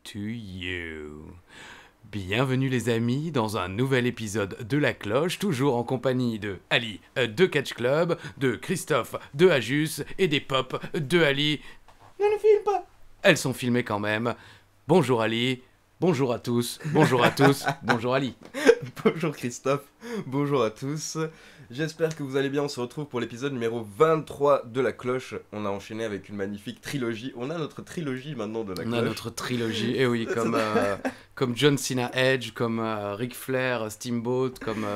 to you. Bienvenue les amis dans un nouvel épisode de La Cloche, toujours en compagnie de Ali de Catch Club, de Christophe de Ajus et des pop de Ali. Ne le filme pas. Elles sont filmées quand même. Bonjour Ali, bonjour à tous, bonjour Ali. Bonjour Christophe, bonjour à tous. J'espère que vous allez bien, on se retrouve pour l'épisode numéro 23 de La Cloche. On a enchaîné avec une magnifique trilogie. On a notre trilogie maintenant de La Cloche. On a notre trilogie, et oui, comme John Cena Edge, comme Ric Flair, Steamboat, comme...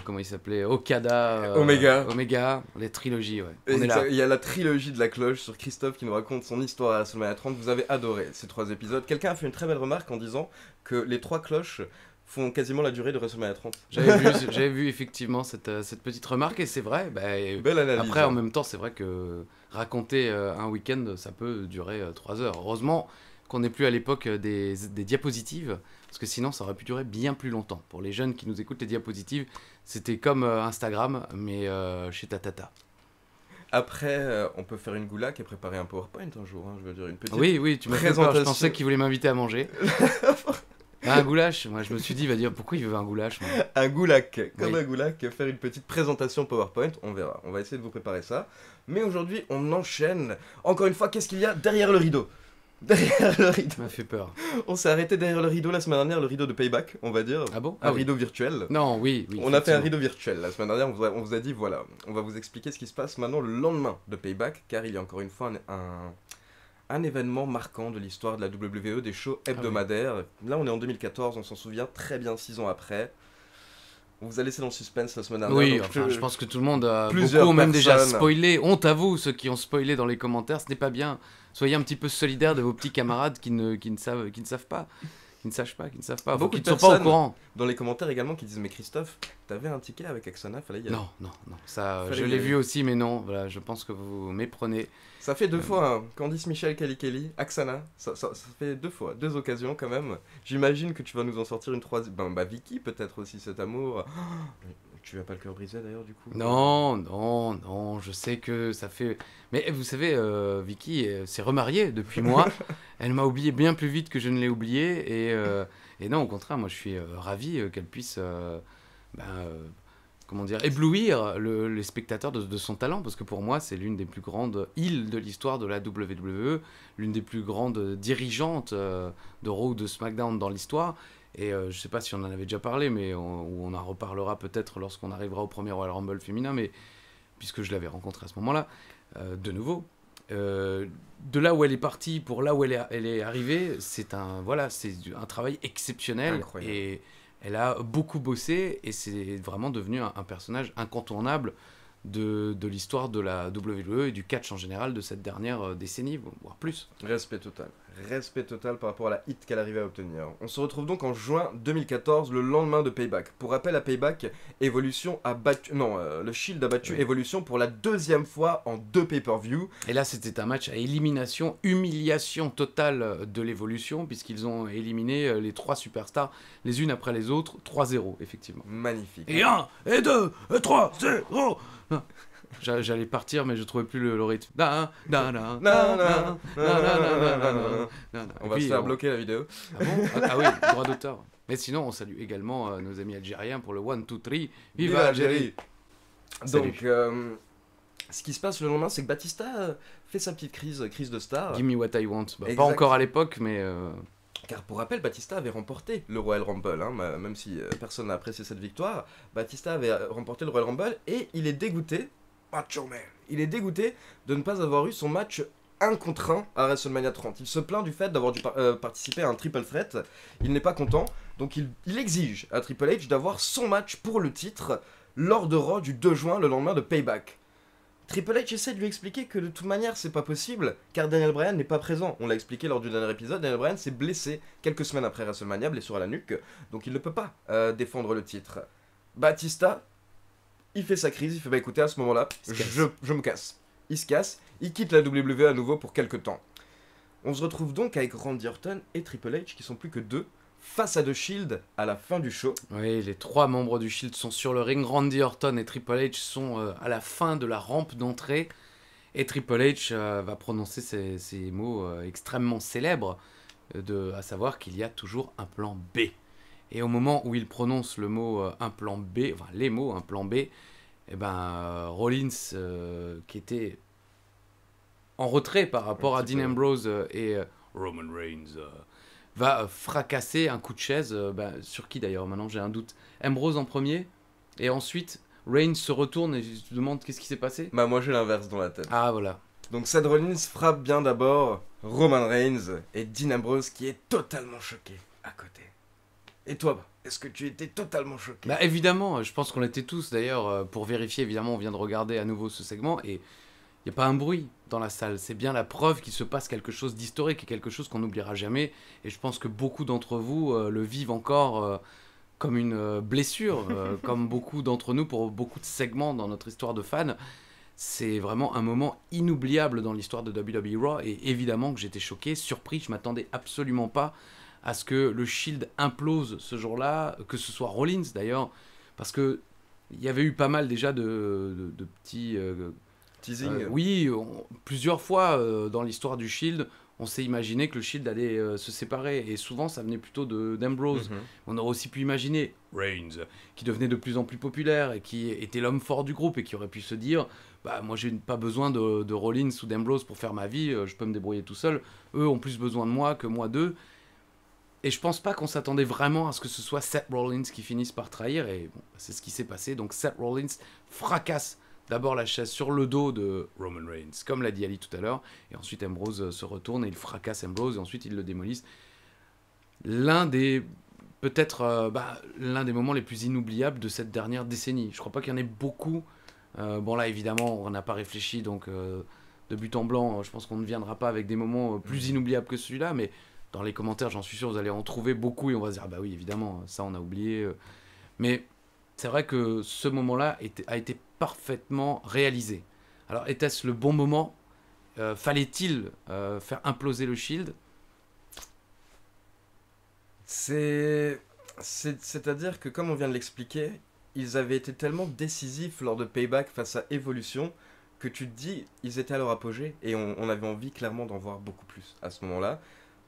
comment il s'appelait, Okada, Omega, les trilogies, ouais. On est là. Il y a la trilogie de La Cloche sur Christophe qui nous raconte son histoire à WrestleMania 30. Vous avez adoré ces 3 épisodes. Quelqu'un a fait une très belle remarque en disant que les 3 cloches font quasiment la durée de WrestleMania 30. J'avais vu effectivement cette petite remarque et c'est vrai. Belle analyse. Après, en même temps, c'est vrai que raconter un week-end, ça peut durer 3 heures. Heureusement qu'on n'est plus à l'époque des diapositives, parce que sinon, ça aurait pu durer bien plus longtemps. Pour les jeunes qui nous écoutent, les diapositives, c'était comme Instagram, mais chez Tatata. Après, on peut faire une goulac et préparer un PowerPoint un jour. Hein, je veux dire, une petite Oui, tu m'as fait peur. Je pensais qu'il voulait m'inviter à manger. Un goulash, moi je me suis dit, il va dire pourquoi il veut un goulash. Moi. Un goulac, comme oui. un goulac, faire une petite présentation PowerPoint, on verra. On va essayer de vous préparer ça. Mais aujourd'hui, on enchaîne. Encore une fois, qu'est-ce qu'il y a derrière le rideau? Derrière le rideau. Ça m'a fait peur. On s'est arrêté derrière le rideau la semaine dernière, le rideau de Payback, on va dire. Ah bon? Un rideau virtuel. Non, oui. On a fait un rideau virtuel la semaine dernière, on vous a dit voilà, on va vous expliquer ce qui se passe maintenant le lendemain de Payback, car il y a encore une fois un événement marquant de l'histoire de la WWE, des shows hebdomadaires. Oui. Là, on est en 2014, on s'en souvient très bien 6 ans après. On vous a laissé dans le suspense la semaine dernière. Oui, donc enfin, je pense que tout le monde a beaucoup même déjà spoilé. Honte à vous, ceux qui ont spoilé dans les commentaires, ce n'est pas bien. Soyez un petit peu solidaires de vos petits camarades qui ne savent pas. Qui ne savent pas, beaucoup qui de ne sont pas au courant. Dans les commentaires également qui disent mais Christophe, t'avais un ticket avec Axana, fallait y aller. Non, ça je l'ai vu aussi mais non, voilà, je pense que vous méprenez. Ça fait 2 fois, hein. Candice Michel, Kelly, Axana, ça fait 2 fois, 2 occasions quand même. J'imagine que tu vas nous en sortir une 3e, Vicky peut-être aussi, cet amour. Tu vas pas le cœur brisé d'ailleurs du coup? Non, je sais que ça fait... Mais vous savez, Vicky s'est remariée depuis moi. Elle m'a oublié bien plus vite que je ne l'ai oublié. Et non, au contraire, moi je suis ravi qu'elle puisse éblouir les spectateurs de son talent. Parce que pour moi, c'est l'une des plus grandes îles de l'histoire de la WWE. L'une des plus grandes dirigeantes de Raw ou de SmackDown dans l'histoire. Et je sais pas si on en avait déjà parlé, mais on en reparlera peut-être lorsqu'on arrivera au premier Royal Rumble féminin, mais puisque je l'avais rencontrée à ce moment-là, de nouveau. De là où elle est partie pour là où elle est arrivée, c'est un travail exceptionnel. Incroyable. Et elle a beaucoup bossé et c'est vraiment devenu un personnage incontournable de l'histoire de la WWE et du catch en général de cette dernière décennie, voire plus. Respect total par rapport à la hit qu'elle arrivait à obtenir. On se retrouve donc en juin 2014, le lendemain de Payback. Pour rappel, à Payback, Evolution a battu... Non, le Shield a battu Evolution pour la 2e fois en 2 pay-per-view. Et là, c'était un match à élimination, humiliation totale de l'Evolution, puisqu'ils ont éliminé les 3 superstars, les unes après les autres, 3-0, effectivement. Magnifique. Et 1, et 2, et 3, 0. J'allais partir, mais je trouvais plus le rythme. On va se faire bloquer la vidéo. Ah bon? Ah oui, droit d'auteur. Mais sinon, on salue également nos amis algériens pour le 1, 2, 3. Viva Algérie! Donc, ce qui se passe le lendemain, c'est que Batista fait sa petite crise de star. Give me what I want. Pas encore à l'époque, mais... Car pour rappel, Batista avait remporté le Royal Rumble, hein, même si personne n'a apprécié cette victoire. Batista avait remporté le Royal Rumble et il est dégoûté, Macho Man, il est dégoûté de ne pas avoir eu son match 1 contre 1 à WrestleMania 30. Il se plaint du fait d'avoir dû participer à un triple threat, il n'est pas content, donc il exige à Triple H d'avoir son match pour le titre lors de Raw du 2 juin, le lendemain de Payback. Triple H essaie de lui expliquer que de toute manière c'est pas possible car Daniel Bryan n'est pas présent. On l'a expliqué lors du dernier épisode, Daniel Bryan s'est blessé quelques semaines après WrestleMania, blessure à la nuque, donc il ne peut pas défendre le titre. Batista, il fait sa crise, il fait écoutez à ce moment-là, je me casse. Il se casse, il quitte la WWE à nouveau pour quelques temps. On se retrouve donc avec Randy Orton et Triple H qui sont plus que 2 face à The Shield à la fin du show. Oui, les 3 membres du Shield sont sur le ring. Randy Orton et Triple H sont à la fin de la rampe d'entrée. Et Triple H va prononcer ces mots extrêmement célèbres à savoir qu'il y a toujours un plan B. Et au moment où il prononce le mot un plan B, enfin les mots un plan B, eh ben, Rollins, qui était en retrait par rapport à Dean Ambrose et Roman Reigns, va fracasser un coup de chaise, sur qui d'ailleurs, maintenant j'ai un doute. Ambrose en premier, et ensuite Reigns se retourne et se demande qu'est-ce qui s'est passé. Bah moi j'ai l'inverse dans la tête. Ah voilà. Donc Seth Rollins frappe bien d'abord Roman Reigns et Dean Ambrose qui est totalement choqué à côté. Et toi, est-ce que tu étais totalement choqué? Bah évidemment, je pense qu'on l'était tous d'ailleurs, pour vérifier évidemment on vient de regarder à nouveau ce segment et il n'y a pas un bruit dans la salle, c'est bien la preuve qu'il se passe quelque chose d'historique et quelque chose qu'on n'oubliera jamais et je pense que beaucoup d'entre vous le vivent encore comme une blessure, comme beaucoup d'entre nous pour beaucoup de segments dans notre histoire de fans. C'est vraiment un moment inoubliable dans l'histoire de WWE Raw et évidemment que j'étais choqué, surpris, je m'attendais absolument pas à ce que le Shield implose ce jour-là, que ce soit Rollins d'ailleurs, parce que il y avait eu pas mal déjà de petits teasing. Oui, plusieurs fois dans l'histoire du Shield, on s'est imaginé que le Shield allait se séparer et souvent ça venait plutôt d'Ambrose. On aurait aussi pu imaginer Reigns qui devenait de plus en plus populaire et qui était l'homme fort du groupe et qui aurait pu se dire bah moi j'ai pas besoin de Rollins ou d'Ambrose pour faire ma vie, je peux me débrouiller tout seul. Eux ont plus besoin de moi que moi d'eux. Et je pense pas qu'on s'attendait vraiment à ce que ce soit Seth Rollins qui finisse par trahir. Et bon, c'est ce qui s'est passé. Donc Seth Rollins fracasse d'abord la chaise sur le dos de Roman Reigns, comme l'a dit Ali tout à l'heure. Et ensuite Ambrose se retourne et il fracasse Ambrose. Et ensuite il le démolisse. L'un des... Peut-être l'un des moments les plus inoubliables de cette dernière décennie. Je crois pas qu'il y en ait beaucoup. Bon là évidemment on n'a pas réfléchi. Donc de but en blanc, je pense qu'on ne viendra pas avec des moments plus inoubliables que celui-là. Mais... Dans les commentaires, j'en suis sûr, vous allez en trouver beaucoup et on va se dire, ah bah oui, évidemment, ça on a oublié. Mais c'est vrai que ce moment-là a été parfaitement réalisé. Alors, était-ce le bon moment? Fallait-il faire imploser le Shield? C'est-à-dire que, comme on vient de l'expliquer, ils avaient été tellement décisifs lors de Payback face à Evolution que tu te dis, ils étaient à leur apogée et on avait envie clairement d'en voir beaucoup plus à ce moment-là.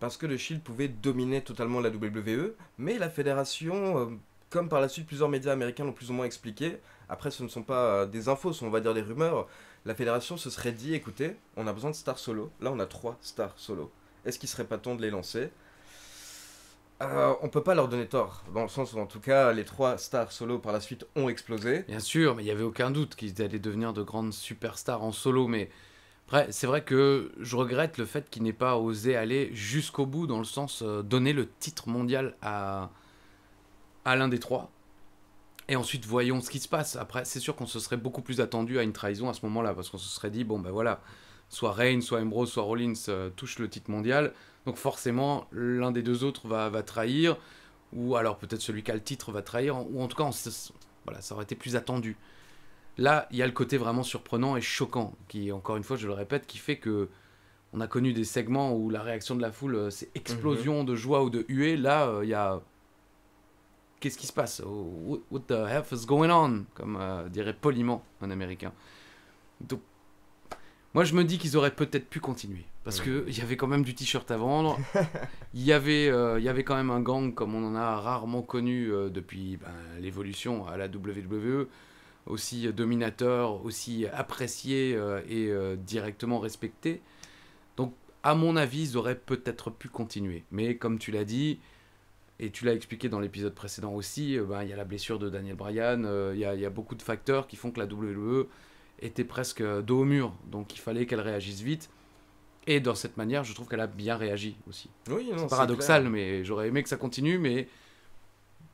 Parce que le Shield pouvait dominer totalement la WWE, mais la fédération, comme par la suite plusieurs médias américains l'ont plus ou moins expliqué, après ce ne sont pas des infos, ce sont on va dire des rumeurs, la fédération se serait dit, écoutez, on a besoin de stars solo, là on a 3 stars solo, est-ce qu'il serait pas temps de les lancer? On peut pas leur donner tort, dans le sens où en tout cas les 3 stars solo par la suite ont explosé. Bien sûr, mais il n'y avait aucun doute qu'ils allaient devenir de grandes superstars en solo, mais... Après, c'est vrai que je regrette le fait qu'il n'ait pas osé aller jusqu'au bout, dans le sens donner le titre mondial à l'un des 3. Et ensuite, voyons ce qui se passe. Après, c'est sûr qu'on se serait beaucoup plus attendu à une trahison à ce moment-là, parce qu'on se serait dit, bon ben voilà, soit Reigns, soit Ambrose, soit Rollins touchent le titre mondial, donc forcément, l'un des deux autres va trahir, ou alors peut-être celui qui a le titre va trahir, ou en tout cas, voilà, ça aurait été plus attendu. Là, il y a le côté vraiment surprenant et choquant, qui, encore une fois, je le répète, qui fait que on a connu des segments où la réaction de la foule, c'est explosion de joie ou de huée. Là, il y a... Qu'est-ce qui se passe? What the hell is going on? Comme dirait poliment un Américain. Donc, moi, je me dis qu'ils auraient peut-être pu continuer. Parce qu'il y avait quand même du t-shirt à vendre. Il y avait quand même un gang comme on en a rarement connu depuis l'évolution à la WWE. Aussi dominateur, aussi apprécié et directement respecté. Donc, à mon avis, ils auraient peut-être pu continuer. Mais comme tu l'as dit, et tu l'as expliqué dans l'épisode précédent aussi, il y a la blessure de Daniel Bryan, il y a beaucoup de facteurs qui font que la WWE était presque dos au mur. Donc, il fallait qu'elle réagisse vite. Et dans cette manière, je trouve qu'elle a bien réagi aussi. Oui, non, c'est paradoxal, mais j'aurais aimé que ça continue. Mais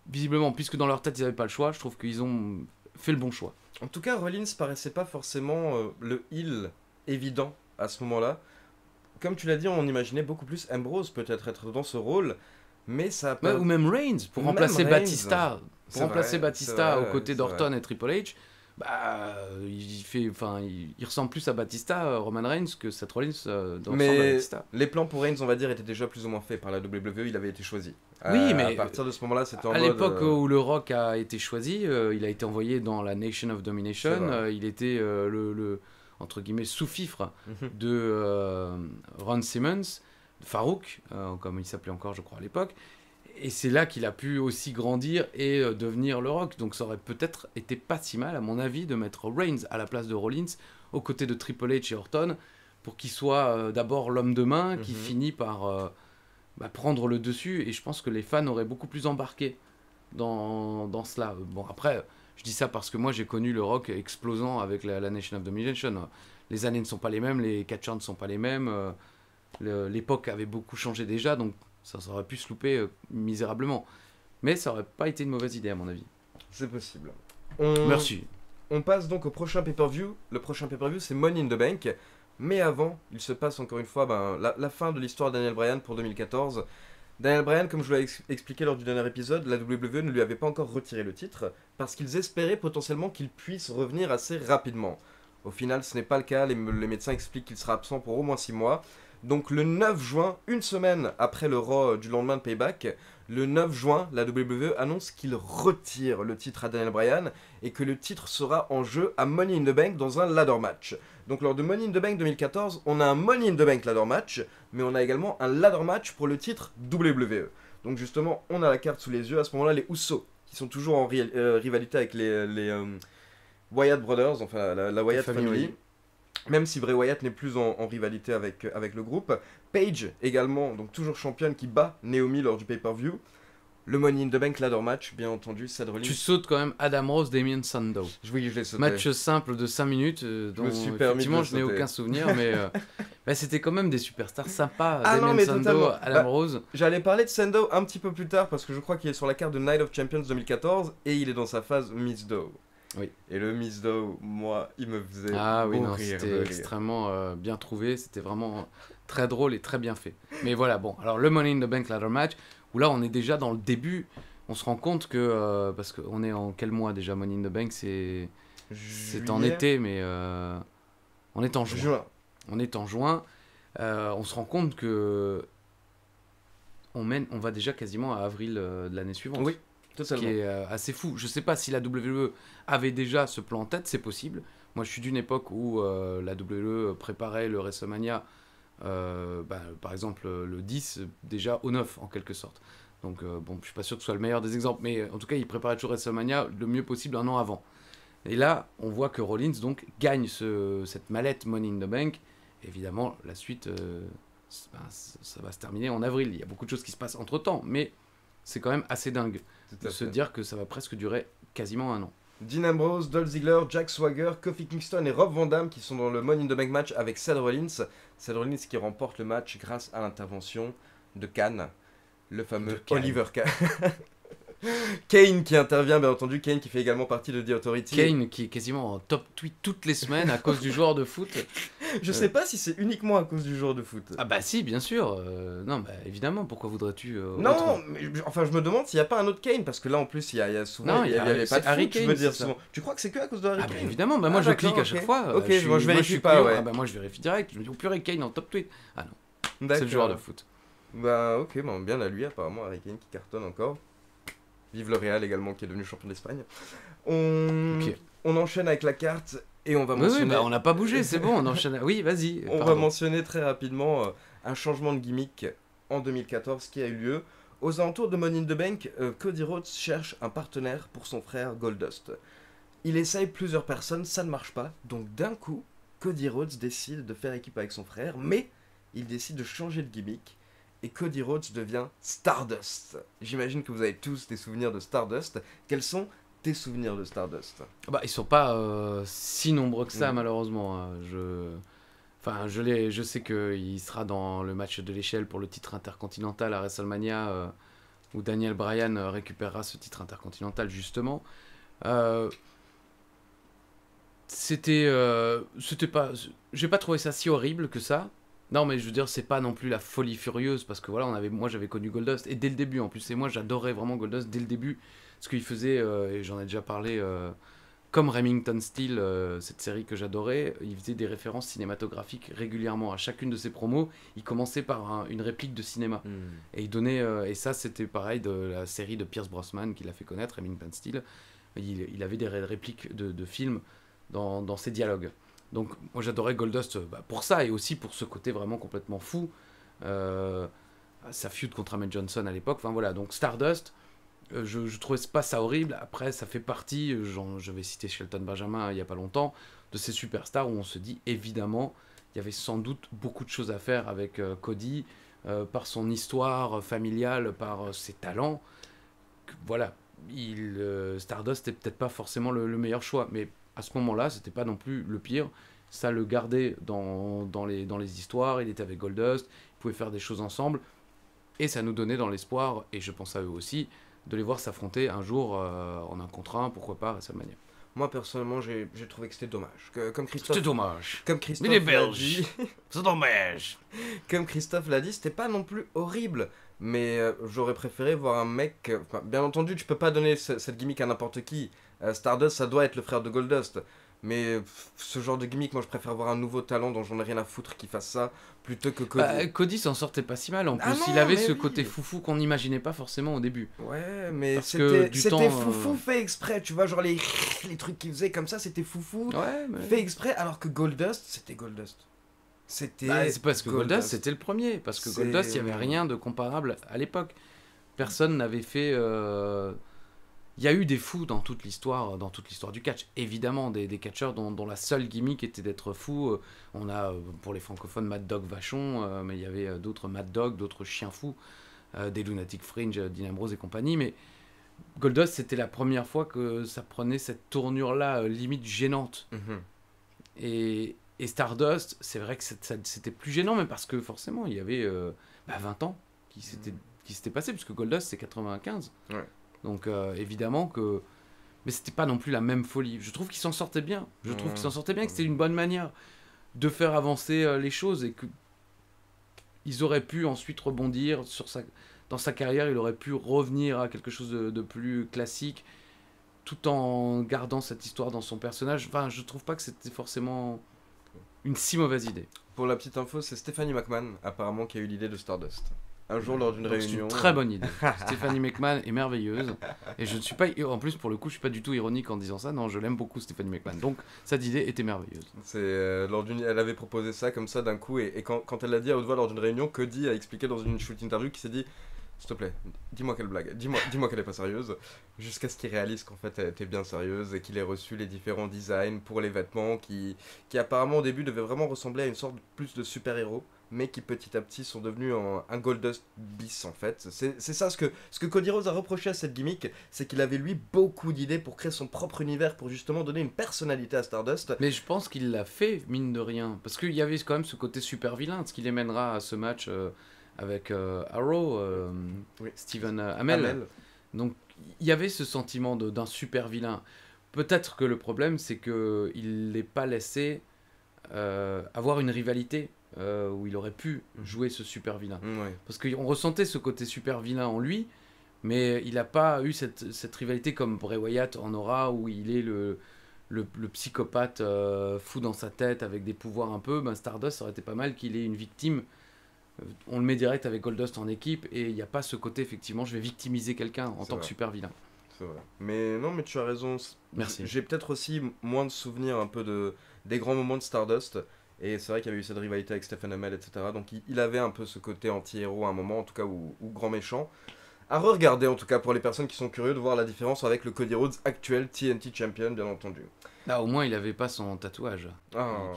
visiblement, puisque dans leur tête, ils n'avaient pas le choix, je trouve qu'ils ont... fait le bon choix. En tout cas, Rollins paraissait pas forcément le heel évident à ce moment-là. Comme tu l'as dit, on imaginait beaucoup plus Ambrose peut-être être dans ce rôle, mais ça a pas... ou même Reigns, pour remplacer Reigns. Batista. Pour remplacer Batista aux côtés d'Orton et Triple H, il ressemble plus à Batista, Roman Reigns, que Seth Rollins ressemble à Batista. Les plans pour Reigns, on va dire, étaient déjà plus ou moins faits par la WWE, il avait été choisi. Oui, mais à partir de ce moment-là, c'était en à mode... l'époque où le Rock a été choisi, il a été envoyé dans la Nation of Domination, il était le entre guillemets sous-fifre de Ron Simmons. Farouk, comme il s'appelait encore, je crois, à l'époque. Et c'est là qu'il a pu aussi grandir et devenir le Rock. Donc ça aurait peut-être été pas si mal, à mon avis, de mettre Reigns à la place de Rollins, aux côtés de Triple H et Orton, pour qu'il soit d'abord l'homme de main, qui finit par prendre le dessus. Et je pense que les fans auraient beaucoup plus embarqué dans cela. Bon, après, je dis ça parce que moi, j'ai connu le Rock explosant avec la Nation of Domination. Les années ne sont pas les mêmes, les catchers ne sont pas les mêmes. L'époque avait beaucoup changé déjà, donc ça aurait pu se louper misérablement. Mais ça aurait pas été une mauvaise idée, à mon avis. C'est possible. Merci. On passe donc au prochain pay-per-view. Le prochain pay-per-view, c'est Money in the Bank. Mais avant, il se passe encore une fois la fin de l'histoire de Daniel Bryan pour 2014. Daniel Bryan, comme je vous l'ai expliqué lors du dernier épisode, la WWE ne lui avait pas encore retiré le titre parce qu'ils espéraient potentiellement qu'il puisse revenir assez rapidement. Au final, ce n'est pas le cas. Les médecins expliquent qu'il sera absent pour au moins 6 mois. Donc le 9 juin, une semaine après le Raw du lendemain de Payback, le 9 juin, la WWE annonce qu'il retire le titre à Daniel Bryan et que le titre sera en jeu à Money in the Bank dans un ladder match. Donc lors de Money in the Bank 2014, on a un Money in the Bank ladder match, mais on a également un ladder match pour le titre WWE. Donc justement, on a la carte sous les yeux. À ce moment-là, les Usos, qui sont toujours en rivalité avec les Wyatt Brothers, enfin la Wyatt Family. Même si Bray Wyatt n'est plus en rivalité avec le groupe. Paige également, donc toujours championne, qui bat Naomi lors du pay-per-view. Le Money in the Bank ladder match, bien entendu, Seth Rollins. Tu sautes quand même Adam Rose, Damien Sandow. Oui, je l'ai sauté. Match simple de 5 minutes, dont effectivement je n'ai aucun souvenir, mais c'était quand même des superstars sympas. Damien Sandow, Adam Rose. J'allais parler de Sandow un petit peu plus tard, parce que je crois qu'il est sur la carte de Night of Champions 2014, et il est dans sa phase Miss Dow. Oui. Et le Miss Dow, moi, il me faisait rire. C'était extrêmement bien trouvé, c'était vraiment très drôle et très bien fait. Mais voilà, bon, alors le Money in the Bank ladder match, où là on est déjà dans le début, on se rend compte que, parce qu'on est en quel mois déjà, Money in the Bank, c'est en été, mais on est en juin. On est en juin, on se rend compte que on va déjà quasiment à avril de l'année suivante. Oui. Totalement. Ce qui est assez fou. Je sais pas si la WWE avait déjà ce plan en tête, c'est possible. Moi, je suis d'une époque où la WWE préparait le WrestleMania, par exemple le 10, déjà au 9 en quelque sorte. Donc, bon, je suis pas sûr que ce soit le meilleur des exemples, mais en tout cas, ils préparaient toujours WrestleMania le mieux possible un an avant. Et là, on voit que Rollins donc gagne cette mallette Money in the Bank. Évidemment, la suite, ça va se terminer en avril. Il y a beaucoup de choses qui se passent entre temps, mais c'est quand même assez dingue de se dire que ça va presque durer quasiment un an. Dean Ambrose, Dolph Ziggler, Jack Swagger, Kofi Kingston et Rob Van Dam qui sont dans le Money in the Bank match avec Seth Rollins. Seth Rollins qui remporte le match grâce à l'intervention de Kane, le fameux Oliver Kane. Kane qui intervient, bien entendu, Kane qui fait également partie de The Authority. Kane qui est quasiment en top tweet toutes les semaines à cause du joueur de foot. Je sais pas si c'est uniquement à cause du joueur de foot. Ah bah si, bien sûr. Non, bah évidemment, pourquoi voudrais-tu non, mais enfin je me demande s'il n'y a pas un autre Kane, parce que là en plus il y a souvent... Non, il y a pas de Harry foot, Kane, je veux dire souvent. Tu crois que c'est que à cause de Harry Kane? Bah évidemment, bah moi je clique à chaque fois. Ok, moi je vérifie pas, ouais. Ah bah moi je vérifie direct, je me dis, oh purée, Kane en top tweet. Ah non, c'est le joueur joueur de foot. Bah ok, bien à lui apparemment, Harry Kane qui cartonne encore. Vive le Real également qui est devenu champion d'Espagne. On enchaîne avec la carte et on va mentionner... Oui, bah on n'a pas bougé, c'est bon, on enchaîne. Oui, vas-y. On va mentionner très rapidement un changement de gimmick en 2014 qui a eu lieu. Aux alentours de Money in the Bank, Cody Rhodes cherche un partenaire pour son frère Goldust. Il essaye plusieurs personnes, ça ne marche pas. Donc d'un coup, Cody Rhodes décide de faire équipe avec son frère, mais il décide de changer de gimmick. Et Cody Rhodes devient Stardust. J'imagine que vous avez tous des souvenirs de Stardust. Quels sont tes souvenirs de Stardust? Bah, ils sont pas si nombreux que ça, malheureusement. Je sais qu'il sera dans le match de l'échelle pour le titre intercontinental à WrestleMania, où Daniel Bryan récupérera ce titre intercontinental, justement. C'était pas... J'ai pas trouvé ça si horrible que ça. Non, mais je veux dire, c'est pas non plus la folie furieuse, parce que voilà, moi j'avais connu Goldust, et dès le début en plus, et moi j'adorais vraiment Goldust dès le début, ce qu'il faisait, et j'en ai déjà parlé, comme Remington Steele, cette série que j'adorais, il faisait des références cinématographiques régulièrement. À chacune de ses promos, il commençait par une réplique de cinéma. Et il donnait, et ça c'était pareil de la série de Pierce Brosnan qu'il a fait connaître, Remington Steele. Il avait des répliques de films dans ses dialogues. Donc moi j'adorais Goldust pour ça, et aussi pour ce côté vraiment complètement fou sa feud contre Ahmed Johnson à l'époque. Enfin voilà, donc Stardust, je trouvais pas ça horrible. Après, ça fait partie, je vais citer Shelton Benjamin il y a pas longtemps, de ces superstars où on se dit évidemment, il y avait sans doute beaucoup de choses à faire avec Cody, par son histoire familiale, par ses talents. Voilà, Stardust était peut-être pas forcément le meilleur choix, mais à ce moment-là, c'était pas non plus le pire. Ça le gardait dans les histoires, il était avec Goldust, ils pouvaient faire des choses ensemble, et ça nous donnait dans l'espoir, et je pense à eux aussi, de les voir s'affronter un jour en un contre un, pourquoi pas, à WrestleMania. Moi, personnellement, j'ai trouvé que c'était dommage. Comme C'est dommage. Comme Christophe Mais les l'a Belges, dit, c'est dommage. comme Christophe l'a dit, c'était pas non plus horrible. Mais j'aurais préféré voir un mec. Enfin, bien entendu, tu peux pas donner cette gimmick à n'importe qui. Stardust, ça doit être le frère de Goldust. Mais ce genre de gimmick, moi je préfère voir un nouveau talent dont j'en ai rien à foutre qui fasse ça plutôt que Cody. Cody s'en sortait pas si mal en plus. Ah non, Il avait mais ce oui. côté foufou qu'on n'imaginait pas forcément au début. Ouais, mais Parce que du c'était temps, foufou fait exprès, tu vois, genre les trucs qu'il faisait comme ça, c'était foufou Ouais, mais... fait exprès, alors que Goldust, c'était Goldust. C'était c'est parce que Goldust c'était le premier. Parce que C'est- Goldust, il n'y avait rien de comparable à l'époque. Personne n'avait fait. Il y a eu des fous dans toute l'histoire du catch. Évidemment, des catcheurs dont la seule gimmick était d'être fou. On a, pour les francophones, Mad Dog Vachon, mais il y avait d'autres Mad Dog, d'autres chiens fous, des Lunatic Fringe, Dean Ambrose et compagnie. Mais Goldust, c'était la première fois que ça prenait cette tournure-là, limite gênante. Mhm. Et Stardust, c'est vrai que c'était plus gênant, mais parce que forcément, il y avait 20 ans qui s'était passé, puisque Goldust, c'est 95. Ouais. Donc évidemment que... Mais c'était pas non plus la même folie. Je trouve qu'il s'en sortait bien. Je trouve qu'il s'en sortait bien, que c'était une bonne manière de faire avancer les choses, et que ils auraient pu ensuite rebondir dans sa carrière. Il aurait pu revenir à quelque chose de plus classique, tout en gardant cette histoire dans son personnage. Enfin, je trouve pas que c'était forcément une si mauvaise idée. Pour la petite info, c'est Stephanie McMahon apparemment qui a eu l'idée de Stardust. Un jour lors d'une Donc, c'est réunion. une très bonne idée. Stephanie McMahon est merveilleuse. Et je ne suis pas... En plus, pour le coup, je suis pas du tout ironique en disant ça. Non, je l'aime beaucoup, Stephanie McMahon. Donc, cette idée était merveilleuse. Elle avait proposé ça comme ça d'un coup, et quand elle l'a dit à haute voix lors d'une réunion, Cody a expliqué dans une shoot interview qui s'est dit: s'il te plaît, dis-moi quelle blague, dis-moi qu'elle est pas sérieuse, jusqu'à ce qu'il réalise qu'en fait elle était bien sérieuse, et qu'il ait reçu les différents designs pour les vêtements qui apparemment au début devaient vraiment ressembler à une sorte plus de super-héros, mais qui petit à petit sont devenus un Goldust bis en fait. C'est ça ce que Cody Rhodes a reproché à cette gimmick, c'est qu'il avait lui beaucoup d'idées pour créer son propre univers, pour justement donner une personnalité à Stardust. Mais je pense qu'il l'a fait, mine de rien. Parce qu'il y avait quand même ce côté super vilain, ce qui les mènera à ce match avec Arrow, Oui. Stephen Amell. Donc, il y avait ce sentiment d'un super vilain. Peut-être que le problème, c'est qu'il ne l'ait pas laissé avoir une rivalité où il aurait pu jouer ce super vilain. Ouais. Parce qu'on ressentait ce côté super vilain en lui, mais il n'a pas eu cette rivalité comme Bray Wyatt en aura, où il est le psychopathe fou dans sa tête avec des pouvoirs un peu. Ben Stardust, ça aurait été pas mal qu'il ait une victime. On le met direct avec Goldust en équipe, et il n'y a pas ce côté, effectivement, je vais victimiser quelqu'un en tant que super vilain. C'est vrai. Mais non, mais tu as raison. Merci. J'ai peut-être aussi moins de souvenirs un peu des grands moments de Stardust. Et c'est vrai qu'il y avait eu cette rivalité avec Stephen Amell, etc. Donc il avait un peu ce côté anti-héros à un moment, en tout cas, ou grand méchant. À re-regarder, en tout cas, pour les personnes qui sont curieux de voir la différence avec le Cody Rhodes actuel, TNT Champion, bien entendu. Là, au moins, il n'avait pas son tatouage. Ah.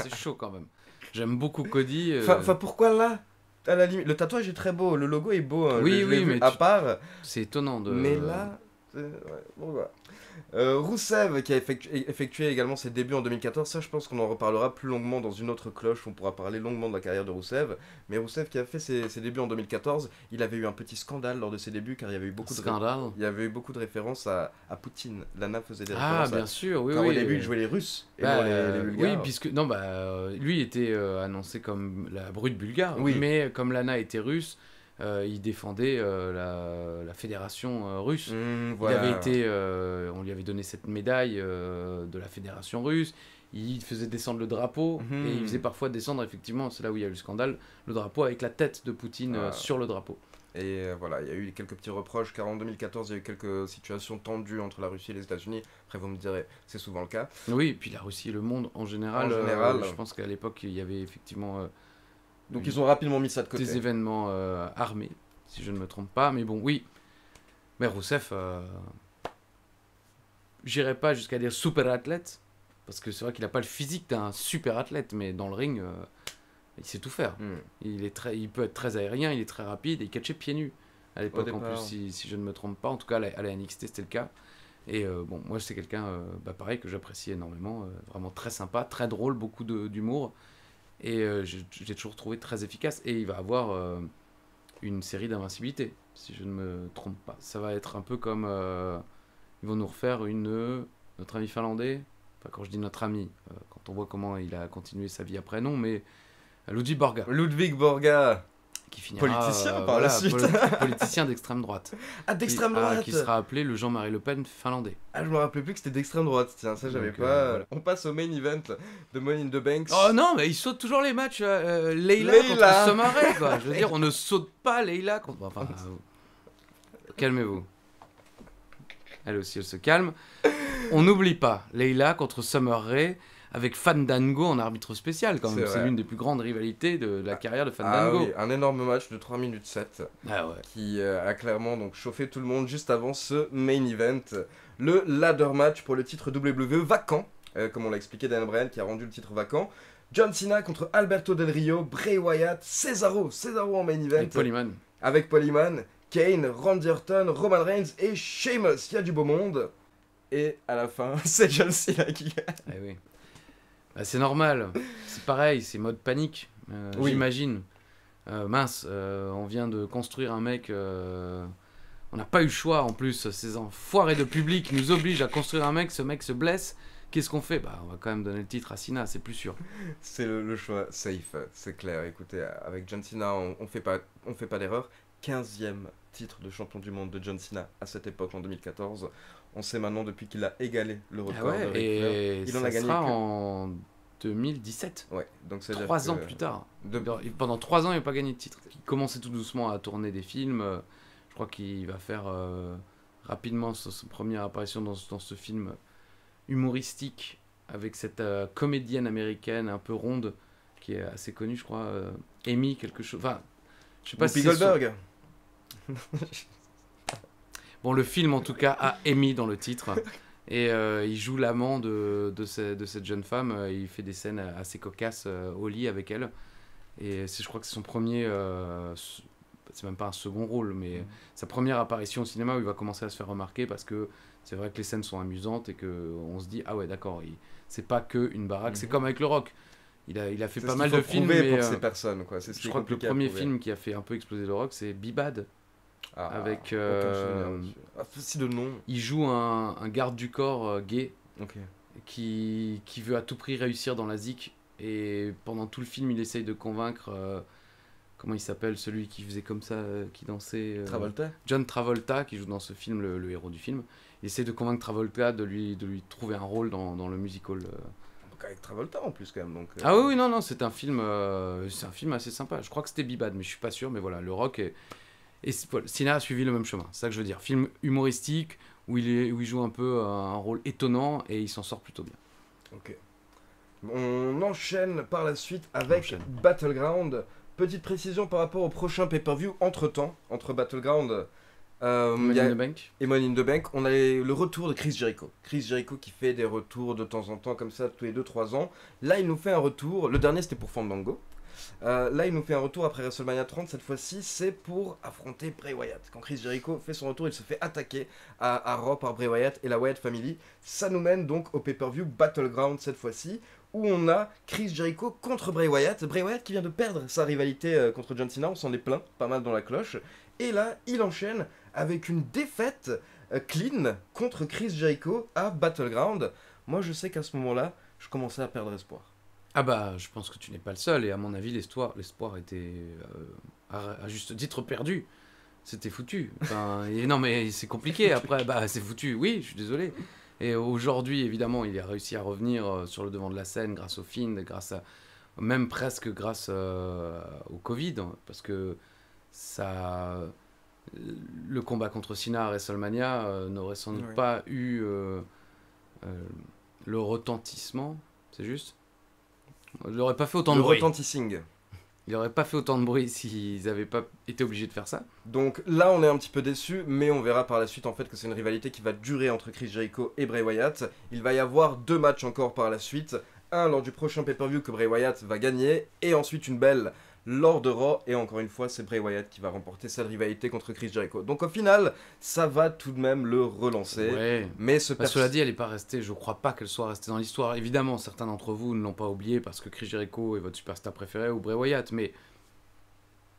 C'est chaud quand même. J'aime beaucoup Cody. Enfin, pourquoi là à la limite, le tatouage est très beau, le logo est beau. Hein, Oui, je l'ai vu mais à part. c'est étonnant de. Mais là, ouais, bon, voilà. Roussev qui a effectué également ses débuts en 2014, ça je pense qu'on en reparlera plus longuement dans une autre cloche, on pourra parler longuement de la carrière de Roussev. Mais Roussev qui a fait ses débuts en 2014, il avait eu un petit scandale lors de ses débuts, car il y avait eu beaucoup il y avait eu beaucoup de références à Poutine. Lana faisait des références bien sûr, oui, car oui. au début il jouait les Russes et Bah, non les Bulgares. Oui, puisque non, lui était annoncé comme la brute bulgare, Oui. mais comme Lana était russe, il défendait la fédération russe. Voilà. Il avait été, on lui avait donné cette médaille de la fédération russe. Il faisait descendre le drapeau, et il faisait parfois descendre, effectivement, c'est là où il y a eu le scandale, le drapeau avec la tête de Poutine sur le drapeau. Et voilà, il y a eu quelques petits reproches, car en 2014, il y a eu quelques situations tendues entre la Russie et les États-Unis. Après, vous me direz, c'est souvent le cas. Oui, et puis la Russie et le monde en général. Je pense qu'à l'époque, il y avait effectivement Donc ils ont rapidement mis ça de côté. Des événements armés, si je ne me trompe pas. Mais bon, oui. Mais Rousseff, j'irai pas jusqu'à dire super athlète, parce que c'est vrai qu'il n'a pas le physique d'un super athlète, mais dans le ring, il sait tout faire. Il peut être très aérien, il est très rapide, et il catchait pieds nus à l'époque en plus, si je ne me trompe pas. En tout cas, à la NXT, c'était le cas. Et bon, moi, c'est quelqu'un, pareil, que j'apprécie énormément, vraiment très sympa, très drôle, beaucoup d'humour. Et j'ai toujours trouvé très efficace. Et il va avoir une série d'invincibilité, si je ne me trompe pas. Ça va être un peu comme... ils vont nous refaire notre ami finlandais. Enfin, quand je dis notre ami, quand on voit comment il a continué sa vie après, non, mais Ludwig Borga. Ludwig Borga, qui finira, politicien par la suite. Politicien d'extrême droite. Ah, d'extrême droite. Qui sera appelé le Jean-Marie Le Pen finlandais. Ah, je me rappelais plus que c'était d'extrême droite, tiens, ça j'avais pas. Voilà. On passe au main event de Money in the Bank. Oh non, mais ils sautent toujours les matchs. Leila contre Summer Rae, quoi. Je veux dire, on ne saute pas Leila contre... Enfin, calmez-vous. Elle aussi, elle se calme. On n'oublie pas Leila contre Summer Rae avec Fandango en arbitre spécial, quand même. C'est l'une des plus grandes rivalités de la carrière de Fandango. Ah oui, un énorme match de 3 minutes 7 qui a clairement donc chauffé tout le monde juste avant ce main event. Le ladder match pour le titre WWE vacant, comme on l'a expliqué, Dan Bryan qui a rendu le titre vacant. John Cena contre Alberto Del Rio, Bray Wyatt, Cesaro en main event. Avec Paul Heyman, Kane, Randy Orton, Roman Reigns et Sheamus. Il y a du beau monde. Et à la fin, c'est John Cena qui gagne. Eh oui. Bah, c'est normal. C'est pareil, c'est mode panique. Oui. J'imagine. On vient de construire un mec... On n'a pas eu le choix en plus. Ces enfoirés de public nous obligent à construire un mec. Ce mec se blesse. Qu'est-ce qu'on fait ? Bah, on va quand même donner le titre à Cena, c'est plus sûr. C'est le choix safe, c'est clair. Écoutez, avec John Cena, on fait pas d'erreur. 15e titre de champion du monde de John Cena à cette époque, en 2014. On sait maintenant depuis qu'il a égalé le record de Ric Flair. Il en a gagné en 2017. Ouais, donc c'est 3 ans plus tard. Pendant 3 ans, il n'a pas gagné de titre. Il commençait tout doucement à tourner des films. Je crois qu'il va faire rapidement sa première apparition dans ce film humoristique avec cette comédienne américaine un peu ronde qui est assez connue, je crois. Amy quelque chose. Enfin, je sais pas si Goldberg. Bon, le film en tout cas a Amy dans le titre. Et il joue l'amant de cette jeune femme. Il fait des scènes assez cocasses au lit avec elle. Et je crois que c'est son premier... c'est même pas un second rôle, mais sa première apparition au cinéma où il va commencer à se faire remarquer parce que c'est vrai que les scènes sont amusantes et qu'on se dit, ah ouais, d'accord, c'est pas que une baraque. C'est comme avec le Rock. Il a fait pas mal de films. Mais pour ces personnes, quoi. Je crois que le premier film qui a fait un peu exploser le Rock, c'est Be Bad. Avec si de nom. Il joue un garde du corps gay qui veut à tout prix réussir dans la zik, et pendant tout le film il essaye de convaincre comment il s'appelle, celui qui faisait comme ça, qui dansait, Travolta. John Travolta, qui joue dans ce film, le héros du film. Il essaie de convaincre Travolta de lui trouver un rôle dans le musical. Donc avec Travolta en plus quand même. Donc, Ah oui, non, c'est un film assez sympa. Je crois que c'était Be Bad, mais je suis pas sûr. Mais voilà, le Rock et Cena a suivi le même chemin. C'est ça que je veux dire. Film humoristique où il joue un peu un rôle étonnant et il s'en sort plutôt bien. Ok. On enchaîne par la suite avec Battleground. Petite précision par rapport au prochain pay-per-view entre Battleground Money in the Bank et Money in the Bank, on a le retour de Chris Jericho. Chris Jericho qui fait des retours de temps en temps comme ça tous les 2-3 ans. Là il nous fait un retour, le dernier c'était pour Fandango. Là il nous fait un retour après WrestleMania 30, cette fois-ci c'est pour affronter Bray Wyatt. Quand Chris Jericho fait son retour, il se fait attaquer à Raw par Bray Wyatt et la Wyatt Family. Ça nous mène donc au pay-per-view Battleground cette fois-ci, où on a Chris Jericho contre Bray Wyatt. Bray Wyatt qui vient de perdre sa rivalité contre John Cena, on s'en est plein, pas mal dans la cloche. Et là, il enchaîne avec une défaite clean contre Chris Jericho à Battleground. Moi, je sais qu'à ce moment-là, je commençais à perdre espoir. Ah bah, je pense que tu n'es pas le seul, et à mon avis, l'espoir était à juste titre perdu. C'était foutu. Enfin, et non, mais c'est compliqué, après, bah c'est foutu, oui, je suis désolé. Et aujourd'hui, évidemment, il a réussi à revenir sur le devant de la scène grâce au film, même presque grâce au Covid, parce que le combat contre Cena à WrestleMania n'aurait sans doute pas eu le retentissement, c'est juste ? Il n'aurait pas fait autant de bruit. Le retentissing. Il aurait pas fait autant de bruit s'ils n'avaient pas été obligés de faire ça. Donc là, on est un petit peu déçu, mais on verra par la suite en fait que c'est une rivalité qui va durer entre Chris Jericho et Bray Wyatt. Il va y avoir 2 matchs encore par la suite. Un lors du prochain pay-per-view que Bray Wyatt va gagner, et ensuite une belle lors de Raw, et encore une fois, c'est Bray Wyatt qui va remporter cette rivalité contre Chris Jericho. Donc au final, ça va tout de même le relancer. Ouais. Mais Cela dit, elle n'est pas restée, je crois pas qu'elle soit restée dans l'histoire. Évidemment, certains d'entre vous ne l'ont pas oublié parce que Chris Jericho est votre superstar préféré ou Bray Wyatt, mais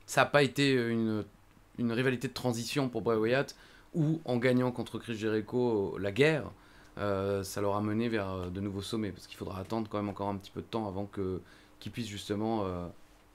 ça n'a pas été une rivalité de transition pour Bray Wyatt où, en gagnant contre Chris Jericho la guerre, ça l'aura mené vers de nouveaux sommets parce qu'il faudra attendre quand même encore un petit peu de temps avant qu'il puisse justement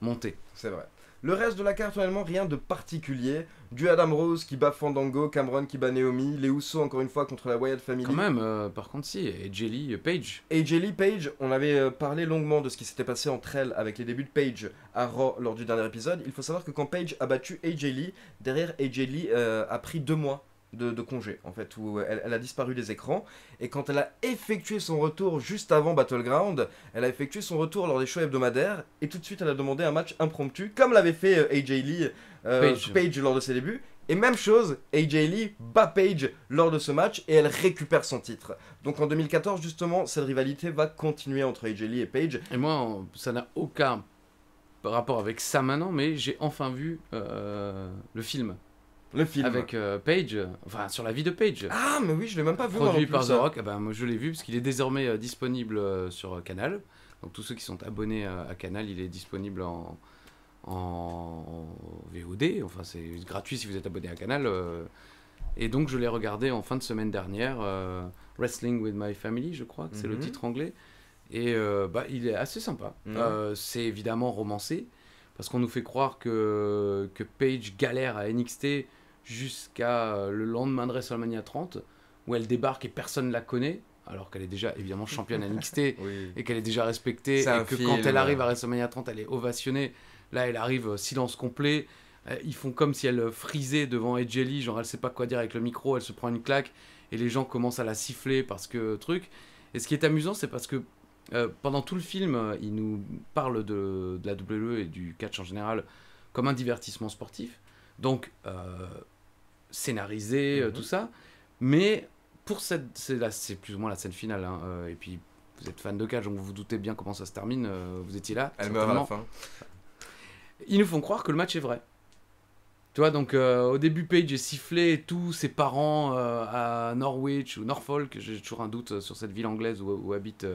monter. C'est vrai. Le reste de la carte, honnêtement, rien de particulier. Du Adam Rose qui bat Fandango, Cameron qui bat Naomi, les Usos encore une fois contre la Wyatt Family. Quand même, par contre, si, et Jelly Page. AJ Lee Page, on avait parlé longuement de ce qui s'était passé entre elles avec les débuts de Page à Raw lors du dernier épisode. Il faut savoir que quand Page a battu AJ Lee, derrière AJ Lee a pris 2 mois de congé, en fait, où elle a disparu des écrans. Et quand elle a effectué son retour juste avant Battleground, elle a effectué son retour lors des shows hebdomadaires, et tout de suite elle a demandé un match impromptu, comme l'avait fait AJ Lee Page lors de ses débuts. Et même chose, AJ Lee bat Page lors de ce match, et elle récupère son titre. Donc en 2014, justement, cette rivalité va continuer entre AJ Lee et Page. Et moi, ça n'a aucun rapport avec ça maintenant, mais j'ai enfin vu le film. Le film. Avec Page, enfin sur la vie de Page. Ah, mais oui, je l'ai même pas vu. Produit par The Rock. Moi je l'ai vu parce qu'il est désormais disponible sur Canal. Donc tous ceux qui sont abonnés à Canal, il est disponible en VOD. Enfin c'est gratuit si vous êtes abonné à Canal. Et donc je l'ai regardé en fin de semaine dernière. Wrestling with My Family, je crois que c'est le titre anglais. Et il est assez sympa. C'est évidemment romancé. Parce qu'on nous fait croire que Paige galère à NXT jusqu'à le lendemain de WrestleMania 30, où elle débarque et personne ne la connaît, alors qu'elle est déjà évidemment championne à NXT oui. et qu'elle est déjà respectée, et que quand elle arrive à WrestleMania 30, elle est ovationnée. Là, elle arrive silence complet. Ils font comme si elle frisait devant AJ Lee, genre elle sait pas quoi dire avec le micro, elle se prend une claque, et les gens commencent à la siffler parce que truc. Et ce qui est amusant, c'est parce que pendant tout le film, il nous parle de la WWE et du catch en général comme un divertissement sportif, donc scénarisé, tout ça. Mais pour c'est plus ou moins la scène finale. Hein, et puis vous êtes fan de catch, donc vous vous doutez bien comment ça se termine. Vous étiez là. Elle meurt à la fin. Ils nous font croire que le match est vrai. Tu vois, donc au début, Paige est sifflé et tout, ses parents à Norwich ou Norfolk, j'ai toujours un doute sur cette ville anglaise où habitent